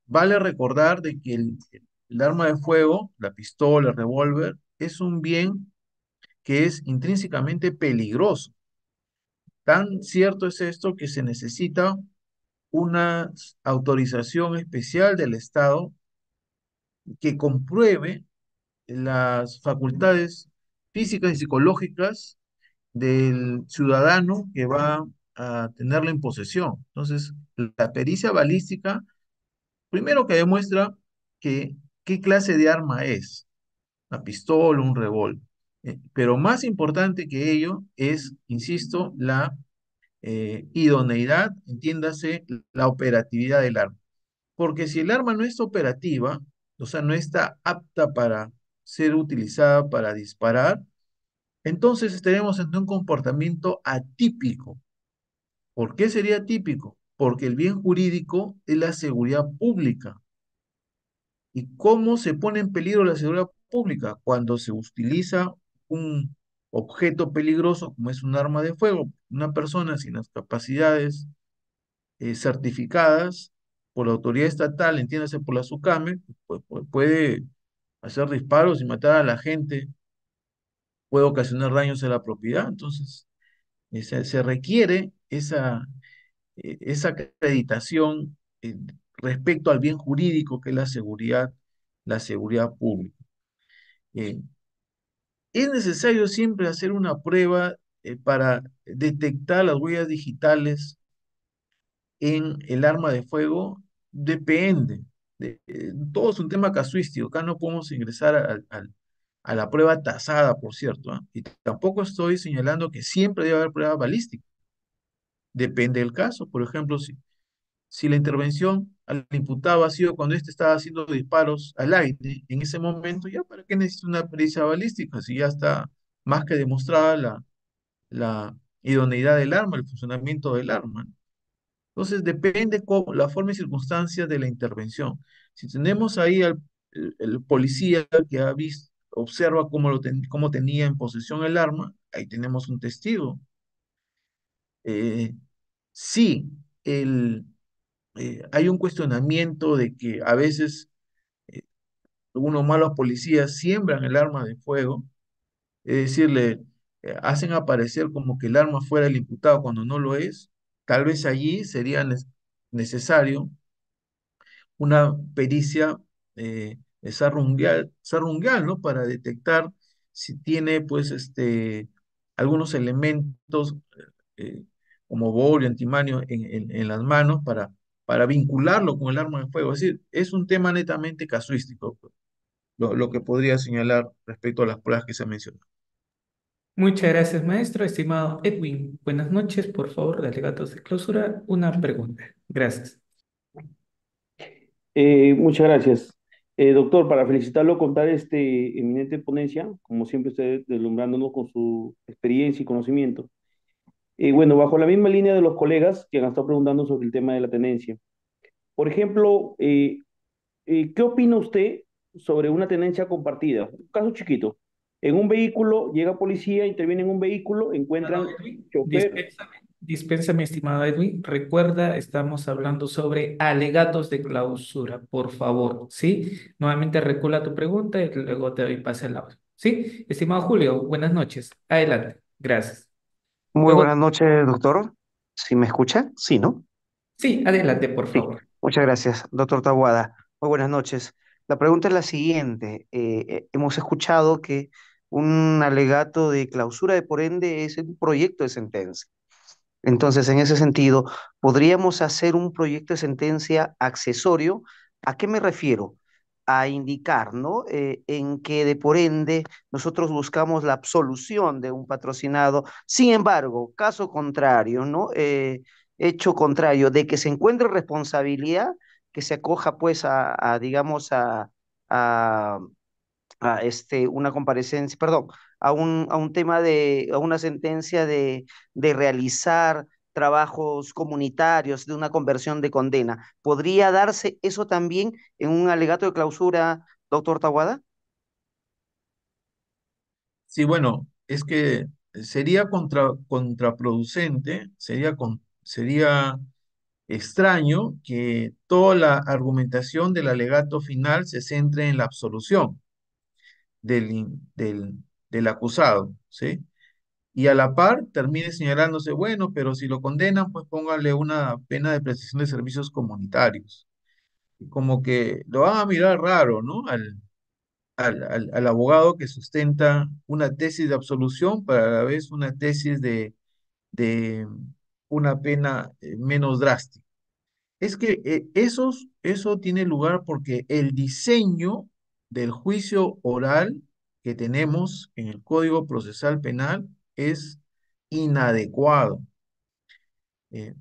Vale recordar de que el arma de fuego, la pistola, el revólver, es un bien que es intrínsecamente peligroso. Tan cierto es esto que se necesita una autorización especial del Estado que compruebe las facultades físicas y psicológicas del ciudadano que va a tenerla en posesión. Entonces, la pericia balística, primero que demuestra que qué clase de arma es, una pistola, un revólver. Pero más importante que ello es, insisto, la idoneidad, entiéndase, la operatividad del arma. Porque si el arma no está operativa, o sea, no está apta para ser utilizada para disparar, entonces estaremos ante un comportamiento atípico. ¿Por qué sería atípico? Porque el bien jurídico es la seguridad pública. ¿Y cómo se pone en peligro la seguridad pública? Cuando se utiliza un objeto peligroso como es un arma de fuego. Una persona sin las capacidades certificadas por la autoridad estatal, entiéndase por la SUCAME, puede hacer disparos y matar a la gente, puede ocasionar daños a la propiedad. Entonces, se requiere esa acreditación respecto al bien jurídico que es la seguridad pública. Eh, ¿Es necesario siempre hacer una prueba para detectar las huellas digitales en el arma de fuego? Depende. Todo es un tema casuístico. Acá no podemos ingresar a la prueba tasada, por cierto, ¿ah? Y tampoco estoy señalando que siempre debe haber prueba balística. Depende del caso. Por ejemplo, si la intervención al imputado ha sido cuando éste estaba haciendo disparos al aire, en ese momento, ¿ya para qué necesita una pericia balística? Si ya está más que demostrada la idoneidad del arma, el funcionamiento del arma. Entonces, depende la forma y circunstancias de la intervención. Si tenemos ahí el policía que ha visto, observa cómo tenía en posesión el arma, ahí tenemos un testigo. Eh, sí, hay un cuestionamiento de que a veces eh, algunos malos policías siembran el arma de fuego, es decir, hacen aparecer como que el arma fuera el imputado cuando no lo es. Tal vez allí sería necesario una pericia sarrungial, ¿no? Para detectar si tiene, pues, algunos elementos eh, como borio, antimonio en las manos para vincularlo con el arma de fuego. Es decir, es un tema netamente casuístico, pues, lo que podría señalar respecto a las pruebas que se han mencionado. Muchas gracias, maestro. Estimado Edwin, buenas noches. Por favor, de alegatos de clausura, una pregunta. Gracias. Muchas gracias. Doctor, para felicitarlo con tal eminente ponencia, como siempre usted deslumbrándonos con su experiencia y conocimiento. Bueno, bajo la misma línea de los colegas que han estado preguntando sobre el tema de la tenencia. Por ejemplo, ¿qué opina usted sobre una tenencia compartida? Un caso chiquito. En un vehículo, llega policía, interviene en un vehículo, Perdón, encuentran Edwin, chofer. dispénsame, estimado Edwin. Recuerda, estamos hablando sobre alegatos de clausura, por favor, ¿sí? Nuevamente recula tu pregunta y luego te doy pase al audio, ¿sí? Estimado Julio, buenas noches. Adelante. Gracias. Muy Luego, buenas noches, doctor. ¿Sí me escucha? Sí, ¿no? sí, adelante, por Sí. favor. Muchas gracias, doctor Tabuada. Muy buenas noches. La pregunta es la siguiente. Hemos escuchado que un alegato de clausura de por ende es un proyecto de sentencia. Entonces, en ese sentido, ¿podríamos hacer un proyecto de sentencia accesorio? ¿A qué me refiero? A indicar, ¿no? En que de por ende nosotros buscamos la absolución de un patrocinado. Sin embargo, caso contrario, ¿no? Hecho contrario, de que se encuentre responsabilidad, que se acoja pues digamos, a una comparecencia, perdón, a un tema a una sentencia de realizar trabajos comunitarios, de una conversión de condena. ¿Podría darse eso también en un alegato de clausura, doctor Tawada? Sí, bueno, es que sería contraproducente, sería extraño que toda la argumentación del alegato final se centre en la absolución del acusado, ¿sí? Y a la par termine señalándose, bueno, pero si lo condenan, pues póngale una pena de prestación de servicios comunitarios. Como que lo van a mirar raro, ¿no? Al abogado que sustenta una tesis de absolución, pero a la vez una tesis de una pena menos drástica. Es que eso tiene lugar porque el diseño del juicio oral que tenemos en el Código Procesal Penal es inadecuado.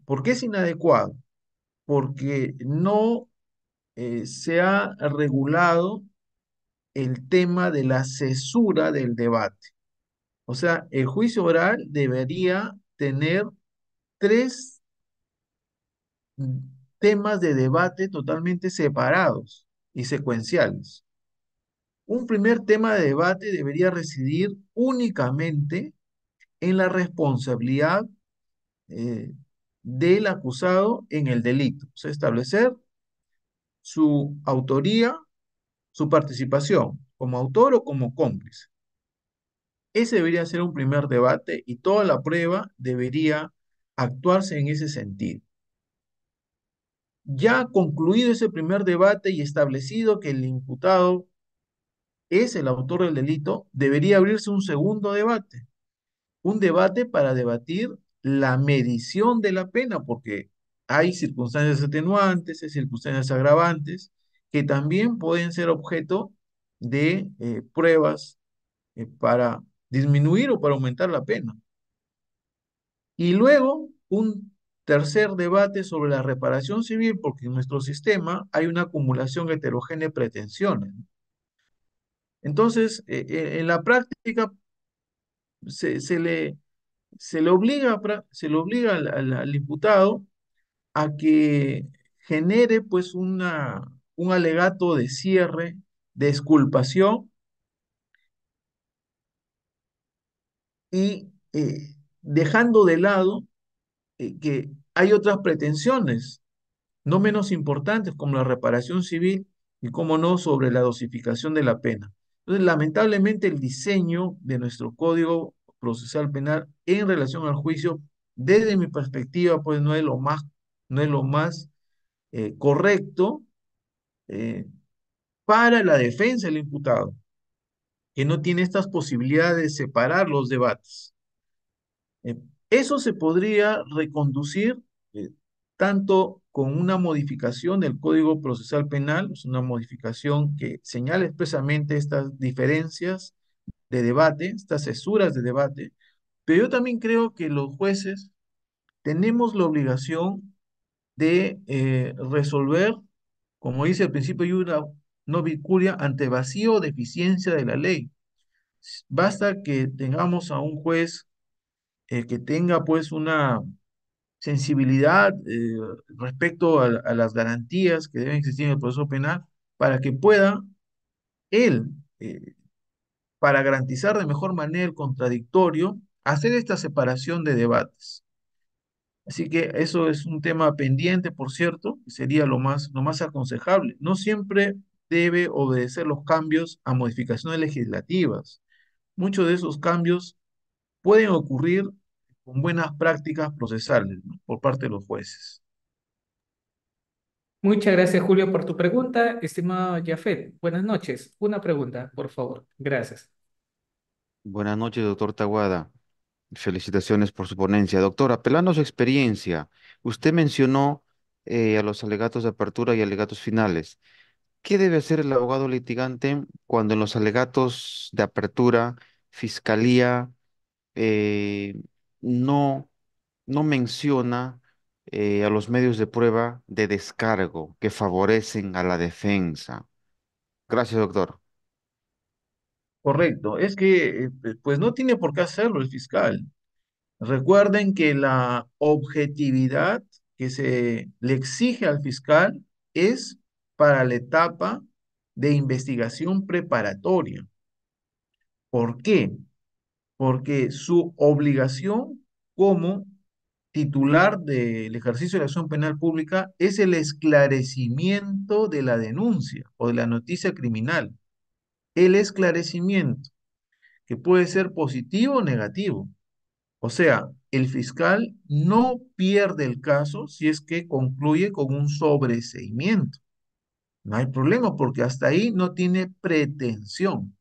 ¿Por qué es inadecuado? Porque no se ha regulado el tema de la cesura del debate. O sea, el juicio oral debería tener tres temas de debate totalmente separados y secuenciales. Un primer tema de debate debería residir únicamente en la responsabilidad eh, del acusado en el delito, o sea, establecer su autoría, su participación como autor o como cómplice. Ese debería ser un primer debate y toda la prueba debería actuarse en ese sentido. Ya concluido ese primer debate y establecido que el imputado es el autor del delito, debería abrirse un segundo debate, un debate para debatir la medición de la pena, porque hay circunstancias atenuantes, hay circunstancias agravantes, que también pueden ser objeto de pruebas para disminuir o para aumentar la pena. Y luego un tercer debate sobre la reparación civil, porque en nuestro sistema hay una acumulación heterogénea de pretensiones. Entonces, en la práctica se, se le, se le obliga al imputado a que genere pues un alegato de cierre, de exculpación y dejando de lado que hay otras pretensiones no menos importantes como la reparación civil y, como no, sobre la dosificación de la pena. Entonces, lamentablemente, el diseño de nuestro Código Procesal Penal en relación al juicio, desde mi perspectiva, pues no es lo más correcto eh, para la defensa del imputado, que no tiene estas posibilidades de separar los debates. Eh, Eso se podría reconducir eh, tanto con una modificación del Código Procesal Penal, es una modificación que señala expresamente estas diferencias de debate, estas cesuras de debate, pero yo también creo que los jueces tenemos la obligación de resolver, como dice el principio iura no curia, ante vacío o deficiencia de la ley. Basta que tengamos a un juez que tenga pues una sensibilidad respecto a las garantías que deben existir en el proceso penal para que pueda él, para garantizar de mejor manera el contradictorio, hacer esta separación de debates. Así que eso es un tema pendiente, por cierto, y sería lo más aconsejable. No siempre debe obedecer los cambios a modificaciones legislativas. Muchos de esos cambios pueden ocurrir con buenas prácticas procesales, ¿no?, por parte de los jueces. Muchas gracias, Julio, por tu pregunta. Estimado Jafet, buenas noches. Una pregunta, por favor. Gracias. Buenas noches, doctor Taguada. Felicitaciones por su ponencia. Doctor, apelando a su experiencia, usted mencionó a los alegatos de apertura y alegatos finales. ¿Qué debe hacer el abogado litigante cuando en los alegatos de apertura, fiscalía eh, no, no menciona a los medios de prueba de descargo que favorecen a la defensa? Gracias, doctor. Correcto, es que pues no tiene por qué hacerlo el fiscal. Recuerden que la objetividad que se le exige al fiscal es para la etapa de investigación preparatoria. ¿Por qué? Porque su obligación como titular del ejercicio de la acción penal pública es el esclarecimiento de la denuncia o de la noticia criminal. El esclarecimiento, que puede ser positivo o negativo. O sea, el fiscal no pierde el caso si es que concluye con un sobreseimiento. No hay problema porque hasta ahí no tiene pretensión.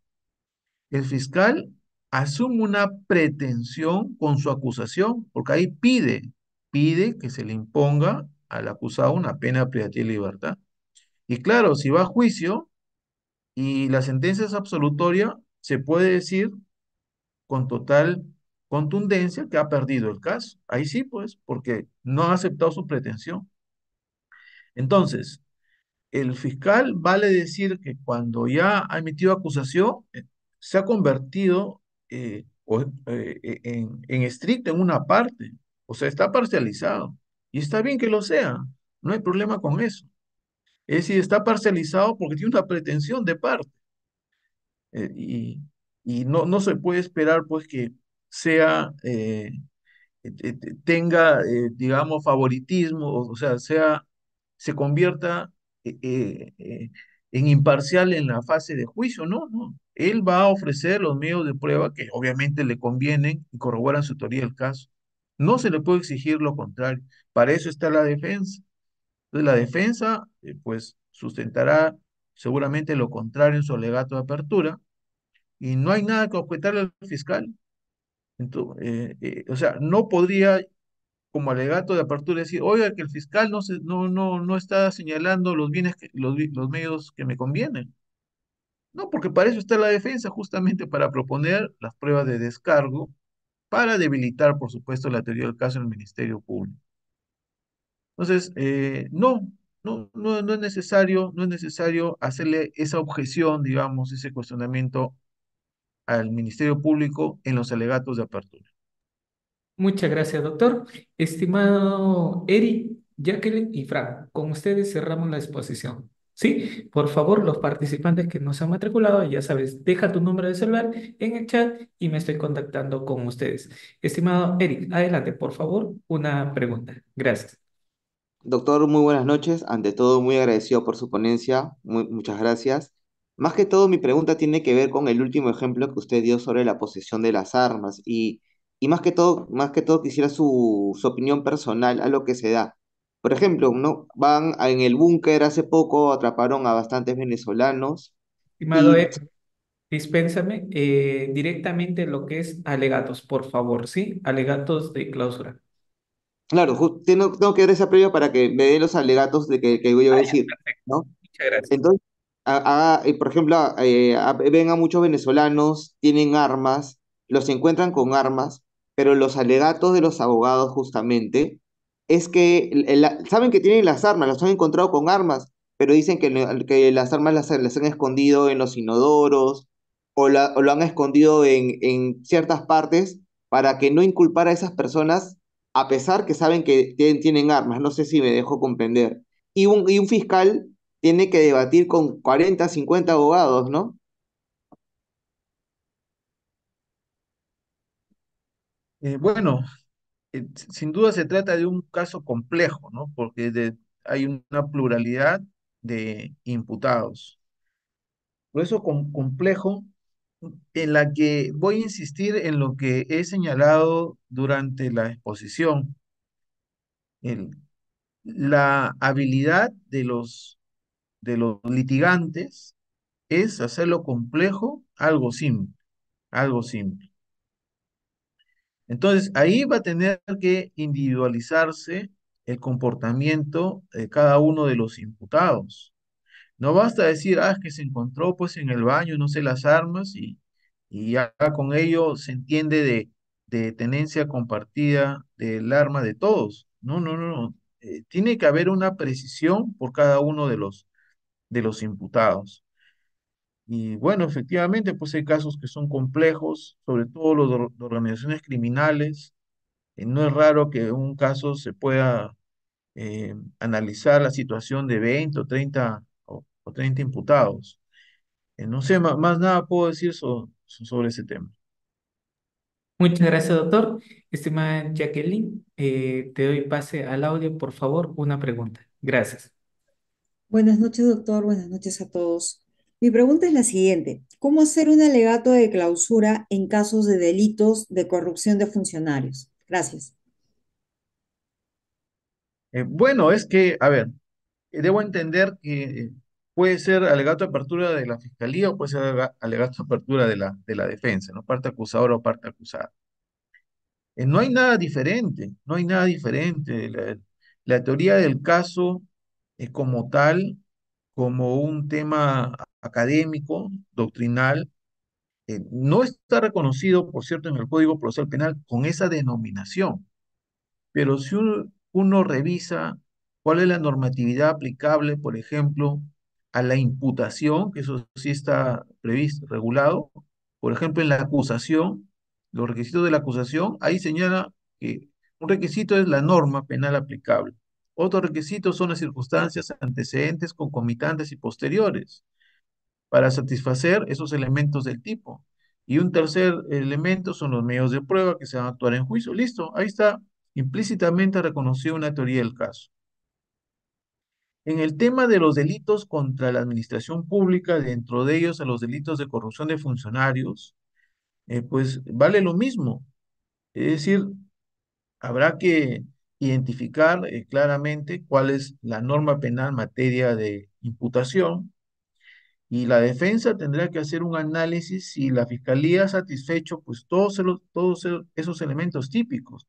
El fiscal asume una pretensión con su acusación, porque ahí pide que se le imponga al acusado una pena privativa de libertad. Y claro, si va a juicio y la sentencia es absolutoria, se puede decir con total contundencia que ha perdido el caso. Ahí sí, pues, porque no ha aceptado su pretensión. Entonces, el fiscal vale decir que cuando ya ha emitido acusación, se ha convertido en estricto en una parte, o sea, está parcializado. Y está bien que lo sea, no hay problema con eso. Es decir, está parcializado porque tiene una pretensión de parte. y no se puede esperar pues que sea, tenga, digamos, favoritismo, o sea, se convierta en imparcial en la fase de juicio, no, no. Él va a ofrecer los medios de prueba que obviamente le convienen y corroboran su teoría del caso. No se le puede exigir lo contrario. Para eso está la defensa. Entonces, la defensa, pues, sustentará seguramente lo contrario en su alegato de apertura y no hay nada que objetarle al fiscal. Entonces, o sea, no podría como alegato de apertura decir, oiga, que el fiscal no está señalando los bienes, los medios que me convienen. No, porque para eso está la defensa, justamente para proponer las pruebas de descargo, para debilitar, por supuesto, la teoría del caso en el Ministerio Público. Entonces, no es necesario, no es necesario hacerle esa objeción, digamos, ese cuestionamiento al Ministerio Público en los alegatos de apertura. Muchas gracias, doctor. Estimado Eric, Jacqueline y Frank, con ustedes cerramos la exposición. Sí, por favor, los participantes que no se han matriculado, ya sabes, deja tu número de celular en el chat y me estoy contactando con ustedes. Estimado Eric, adelante, por favor, una pregunta. Gracias. Doctor, muy buenas noches. Ante todo, muy agradecido por su ponencia. Muchas gracias. Más que todo, mi pregunta tiene que ver con el último ejemplo que usted dio sobre la posesión de las armas y más que todo quisiera su opinión personal a lo que se da. Por ejemplo, ¿no? En el búnker hace poco, atraparon a bastantes venezolanos Estimado y Eric, dispénsame directamente lo que es alegatos, por favor, ¿sí? Alegatos de clausura. claro, tengo que ver esa previa para que me dé los alegatos que voy a Ah, ya, decir, perfecto. ¿no? Muchas gracias. Entonces, por ejemplo, ven a muchos venezolanos, tienen armas, los encuentran con armas, pero los alegatos de los abogados justamente es que saben que tienen las armas, las han encontrado con armas, pero dicen que las armas las han escondido en los inodoros o lo han escondido en ciertas partes para que no inculpar a esas personas a pesar que saben que tienen armas. No sé si me dejo comprender. Y un fiscal tiene que debatir con 40, 50 abogados, ¿no? Bueno, sin duda se trata de un caso complejo, ¿no? Porque hay una pluralidad de imputados. Por eso complejo, en la que voy a insistir en lo que he señalado durante la exposición. El- la habilidad de los litigantes es hacerlo complejo algo simple, algo simple. Entonces, ahí va a tener que individualizarse el comportamiento de cada uno de los imputados. No basta decir, es que se encontró pues en el baño, no sé, las armas y ya con ello se entiende de tenencia compartida del arma de todos. No. Tiene que haber una precisión por cada uno de los imputados. Y bueno, efectivamente, pues hay casos que son complejos, sobre todo los de organizaciones criminales. No es raro que en un caso se pueda analizar la situación de 20 o 30 o 30 imputados. No sé, más nada puedo decir sobre ese tema. Muchas gracias, doctor. Estimada Jacqueline, te doy pase al audio, por favor, una pregunta. Gracias. Buenas noches, doctor. Buenas noches a todos. Mi pregunta es la siguiente. ¿Cómo hacer un alegato de clausura en casos de delitos de corrupción de funcionarios? Gracias. Bueno, es que, a ver, debo entender que puede ser alegato de apertura de la fiscalía o puede ser alegato de apertura de la defensa, ¿no? Parte acusadora o parte acusada. No hay nada diferente, no hay nada diferente. La teoría del caso como tal, como un tema académico, doctrinal, no está reconocido, por cierto, en el Código Procesal Penal con esa denominación. Pero si uno revisa cuál es la normatividad aplicable, por ejemplo, a la imputación, que eso sí está previsto, regulado, por ejemplo, en la acusación, los requisitos de la acusación, ahí señala que un requisito es la norma penal aplicable. Otro requisito son las circunstancias antecedentes, concomitantes y posteriores. para satisfacer esos elementos del tipo. Y un tercer elemento son los medios de prueba que se van a actuar en juicio. Listo, ahí está implícitamente reconocido una teoría del caso. En el tema de los delitos contra la administración pública, dentro de ellos a los delitos de corrupción de funcionarios, pues vale lo mismo. Es decir, habrá que identificar claramente cuál es la norma penal en materia de imputación y la defensa tendrá que hacer un análisis si la fiscalía ha satisfecho pues esos elementos típicos.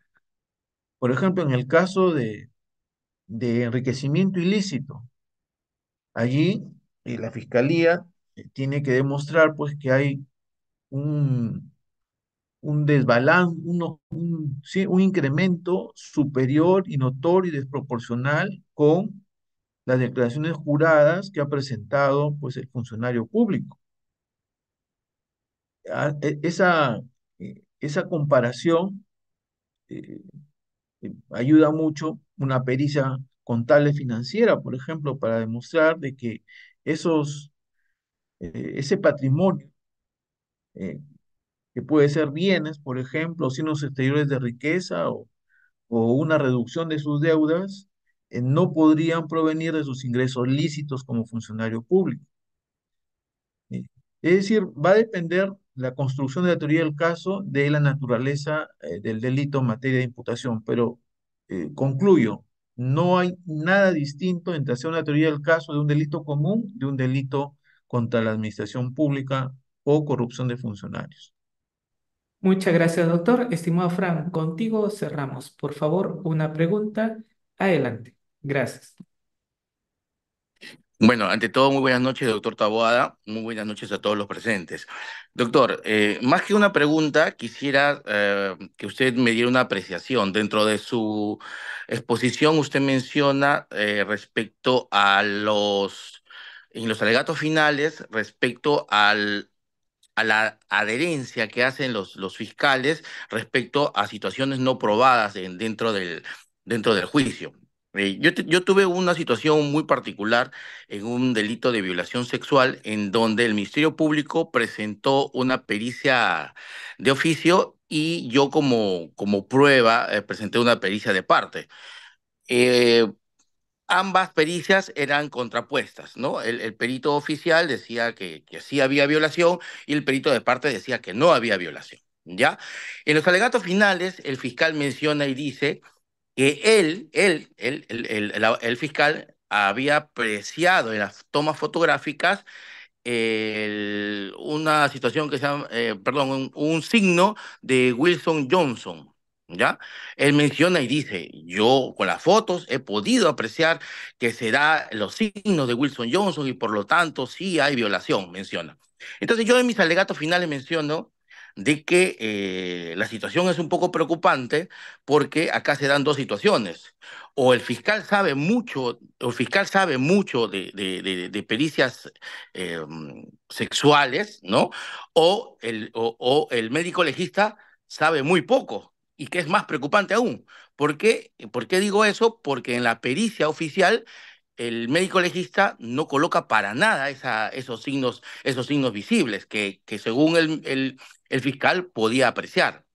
Por ejemplo, en el caso de enriquecimiento ilícito, allí la fiscalía tiene que demostrar pues que hay un, un desbalance, sí, un incremento superior y notorio y desproporcional con las declaraciones juradas que ha presentado pues el funcionario público. Esa comparación eh, ayuda mucho una pericia contable financiera, por ejemplo, para demostrar de que ese patrimonio, eh, que puede ser bienes, por ejemplo, signos exteriores de riqueza o una reducción de sus deudas, no podrían provenir de sus ingresos lícitos como funcionario público. Es decir, va a depender la construcción de la teoría del caso de la naturaleza del delito en materia de imputación, pero concluyo, no hay nada distinto entre hacer una teoría del caso de un delito común de un delito contra la administración pública o corrupción de funcionarios. Muchas gracias, doctor. Estimado Fran, contigo cerramos. Por favor, una pregunta. Adelante. Gracias. Bueno, ante todo, muy buenas noches, doctor Taboada. Muy buenas noches a todos los presentes. Doctor, más que una pregunta, quisiera que usted me diera una apreciación. Dentro de su exposición, usted menciona respecto a en los alegatos finales, respecto a la adherencia que hacen los fiscales respecto a situaciones no probadas dentro del juicio. Yo tuve una situación muy particular en un delito de violación sexual en donde el Ministerio Público presentó una pericia de oficio y yo como prueba presenté una pericia de parte. Eh, Ambas pericias eran contrapuestas, ¿no? El perito oficial decía que sí había violación y el perito de parte decía que no había violación, ¿ya? En los alegatos finales, el fiscal menciona y dice que el fiscal había apreciado en las tomas fotográficas una situación que se llama, perdón, un signo de Wilson Johnson, ¿ya? Él menciona y dice, yo con las fotos he podido apreciar que se da los signos de Wilson Johnson y por lo tanto sí hay violación, menciona. Entonces yo en mis alegatos finales menciono de que la situación es un poco preocupante porque acá se dan dos situaciones. O el fiscal sabe mucho, o el fiscal sabe mucho de pericias eh, sexuales, ¿no? O el médico legista sabe muy poco, y que es más preocupante aún. ¿Por qué digo eso? Porque en la pericia oficial el médico legista no coloca para nada esos signos visibles que según el fiscal podía apreciar.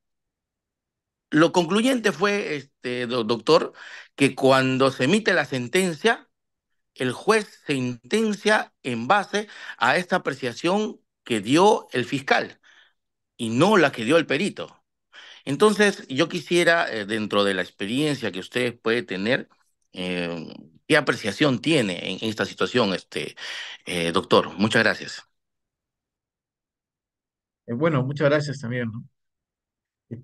Lo concluyente fue, doctor, que cuando se emite la sentencia, el juez sentencia en base a esta apreciación que dio el fiscal y no la que dio el perito. Entonces, yo quisiera, dentro de la experiencia que usted puede tener, eh, ¿qué apreciación tiene en esta situación, doctor? Muchas gracias. Bueno, muchas gracias también, ¿no? Eh,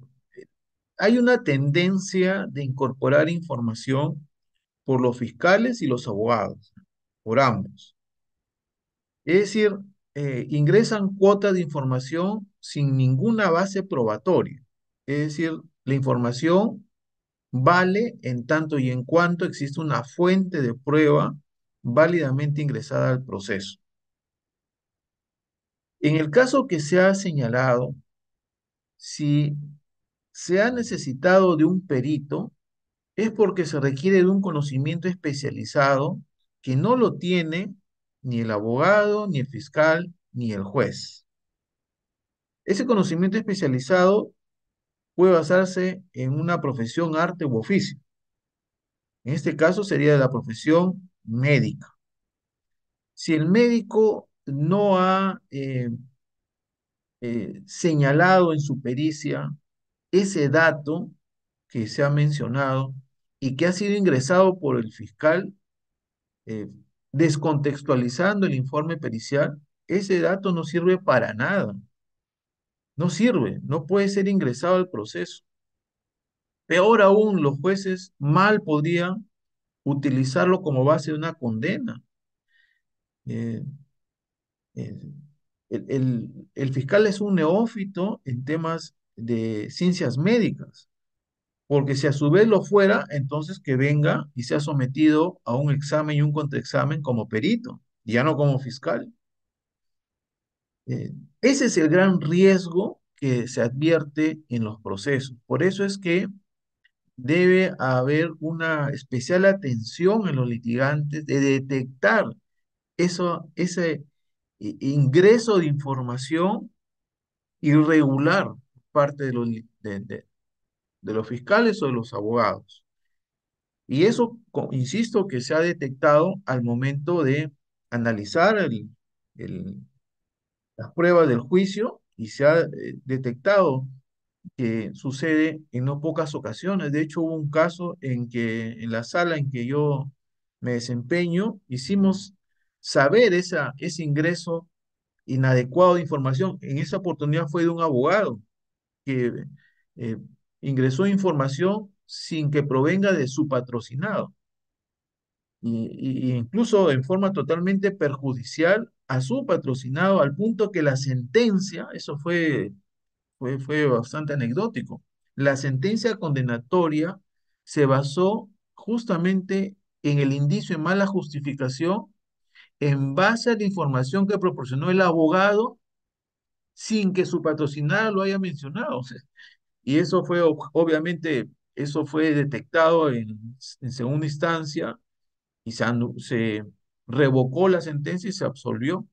Hay una tendencia de incorporar información por los fiscales y los abogados, por ambos. Es decir, ingresan cuotas de información sin ninguna base probatoria. Es decir, la información vale en tanto y en cuanto existe una fuente de prueba válidamente ingresada al proceso. En el caso que se ha señalado, si se ha necesitado de un perito, es porque se requiere de un conocimiento especializado que no lo tiene ni el abogado, ni el fiscal, ni el juez. Ese conocimiento especializado puede basarse en una profesión, arte u oficio. En este caso sería de la profesión médica. Si el médico no ha señalado en su pericia ese dato que se ha mencionado y que ha sido ingresado por el fiscal, eh, descontextualizando el informe pericial, ese dato no sirve para nada. No sirve, no puede ser ingresado al proceso. Peor aún, los jueces mal podrían utilizarlo como base de una condena. Eh, eh, el fiscal es un neófito en temas de ciencias médicas, porque si a su vez lo fuera, entonces que venga y sea sometido a un examen y un contraexamen como perito, ya no como fiscal. Eh, Ese es el gran riesgo que se advierte en los procesos. Por eso es que debe haber una especial atención en los litigantes de detectar ese ingreso de información irregular por parte de los fiscales o de los abogados. Y eso, insisto, que se ha detectado al momento de analizar el- las pruebas del juicio y se ha detectado que sucede en no pocas ocasiones. De hecho, hubo un caso en que en la sala en que yo me desempeño, hicimos saber ese ingreso inadecuado de información. En esa oportunidad fue de un abogado que eh, ingresó información sin que provenga de su patrocinado y incluso en forma totalmente perjudicial a su patrocinado, al punto que la sentencia, eso fue bastante anecdótico. La sentencia condenatoria se basó justamente en el indicio de mala justificación en base a la información que proporcionó el abogado sin que su patrocinado lo haya mencionado. O sea, y eso fue, obviamente, eso fue detectado en segunda instancia y se revocó la sentencia y se absolvió.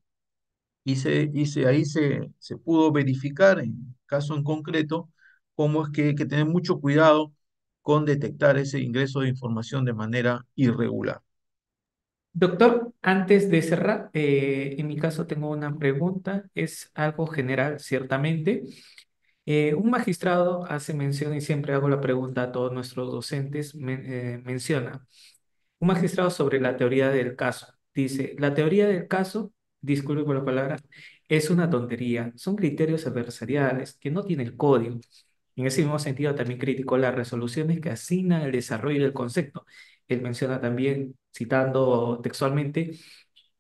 Ahí se pudo verificar en caso en concreto cómo es que hay que tener mucho cuidado con detectar ese ingreso de información de manera irregular. Doctor, antes de cerrar, en mi caso tengo una pregunta, es algo general, ciertamente. Un magistrado hace mención, y siempre hago la pregunta a todos nuestros docentes, menciona, un magistrado sobre la teoría del caso. Dice, la teoría del caso, disculpe por la palabra, es una tontería. Son criterios adversariales que no tienen código. En ese mismo sentido, también criticó las resoluciones que asignan el desarrollo del concepto. Él menciona también, citando textualmente,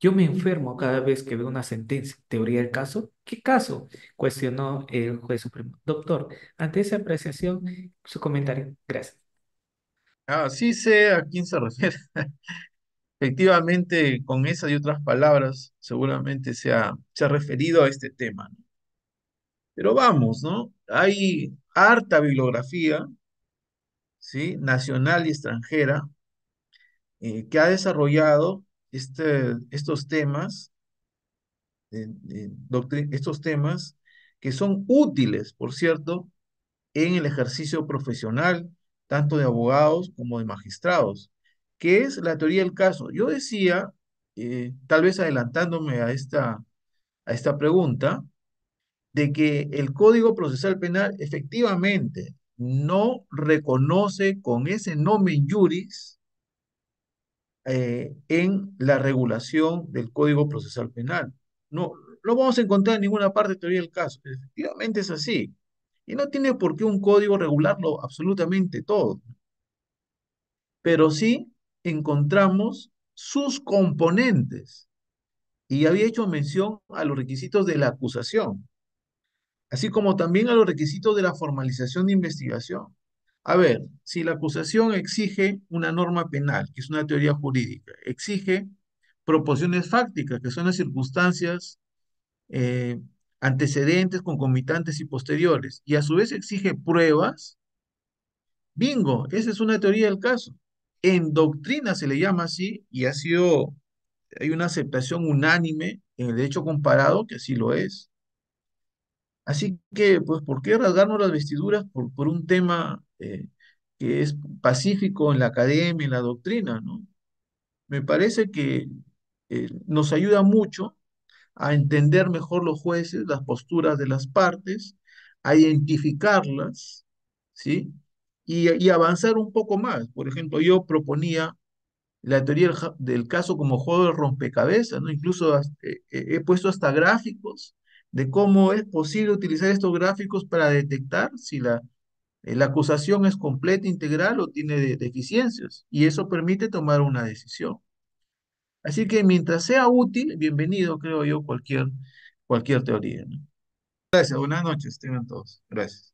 yo me enfermo cada vez que veo una sentencia. ¿Teoría del caso? ¿Qué caso? Cuestionó el juez supremo. Doctor, ante esa apreciación, su comentario. Gracias. Ah, sí sé a quién se refiere. Efectivamente, con esas y otras palabras, seguramente se ha referido a este tema, ¿no? Pero vamos, ¿no? Hay harta bibliografía, ¿sí? Nacional y extranjera, que ha desarrollado estos temas, estos temas que son útiles, por cierto, en el ejercicio profesional, tanto de abogados como de magistrados, que es la teoría del caso. Yo decía, tal vez adelantándome a esta pregunta, de que el Código Procesal Penal efectivamente no reconoce con ese nomen juris en la regulación del Código Procesal Penal. No, no vamos a encontrar en ninguna parte de teoría del caso. Efectivamente es así. Y no tiene por qué un código regularlo absolutamente todo, pero sí encontramos sus componentes. Y había hecho mención a los requisitos de la acusación, así como también a los requisitos de la formalización de investigación. A ver, si la acusación exige una norma penal, que es una teoría jurídica, exige proporciones fácticas, que son las circunstancias eh, antecedentes, concomitantes y posteriores, y a su vez exige pruebas, bingo, esa es una teoría del caso. En doctrina se le llama así y ha sido hay una aceptación unánime en el derecho comparado que así lo es. Así que, pues, ¿por qué rasgarnos las vestiduras por un tema que es pacífico en la academia, en la doctrina, ¿no? Me parece que nos ayuda mucho a entender mejor los jueces, las posturas de las partes, a identificarlas, ¿sí? Y avanzar un poco más. Por ejemplo, yo proponía la teoría del caso como juego de rompecabezas, ¿no? Incluso he puesto hasta gráficos de cómo es posible utilizar estos gráficos para detectar si la acusación es completa, integral o tiene deficiencias. Y eso permite tomar una decisión. Así que mientras sea útil, bienvenido, creo yo, cualquier teoría, ¿no? Gracias, buenas noches, tengan todos. Gracias.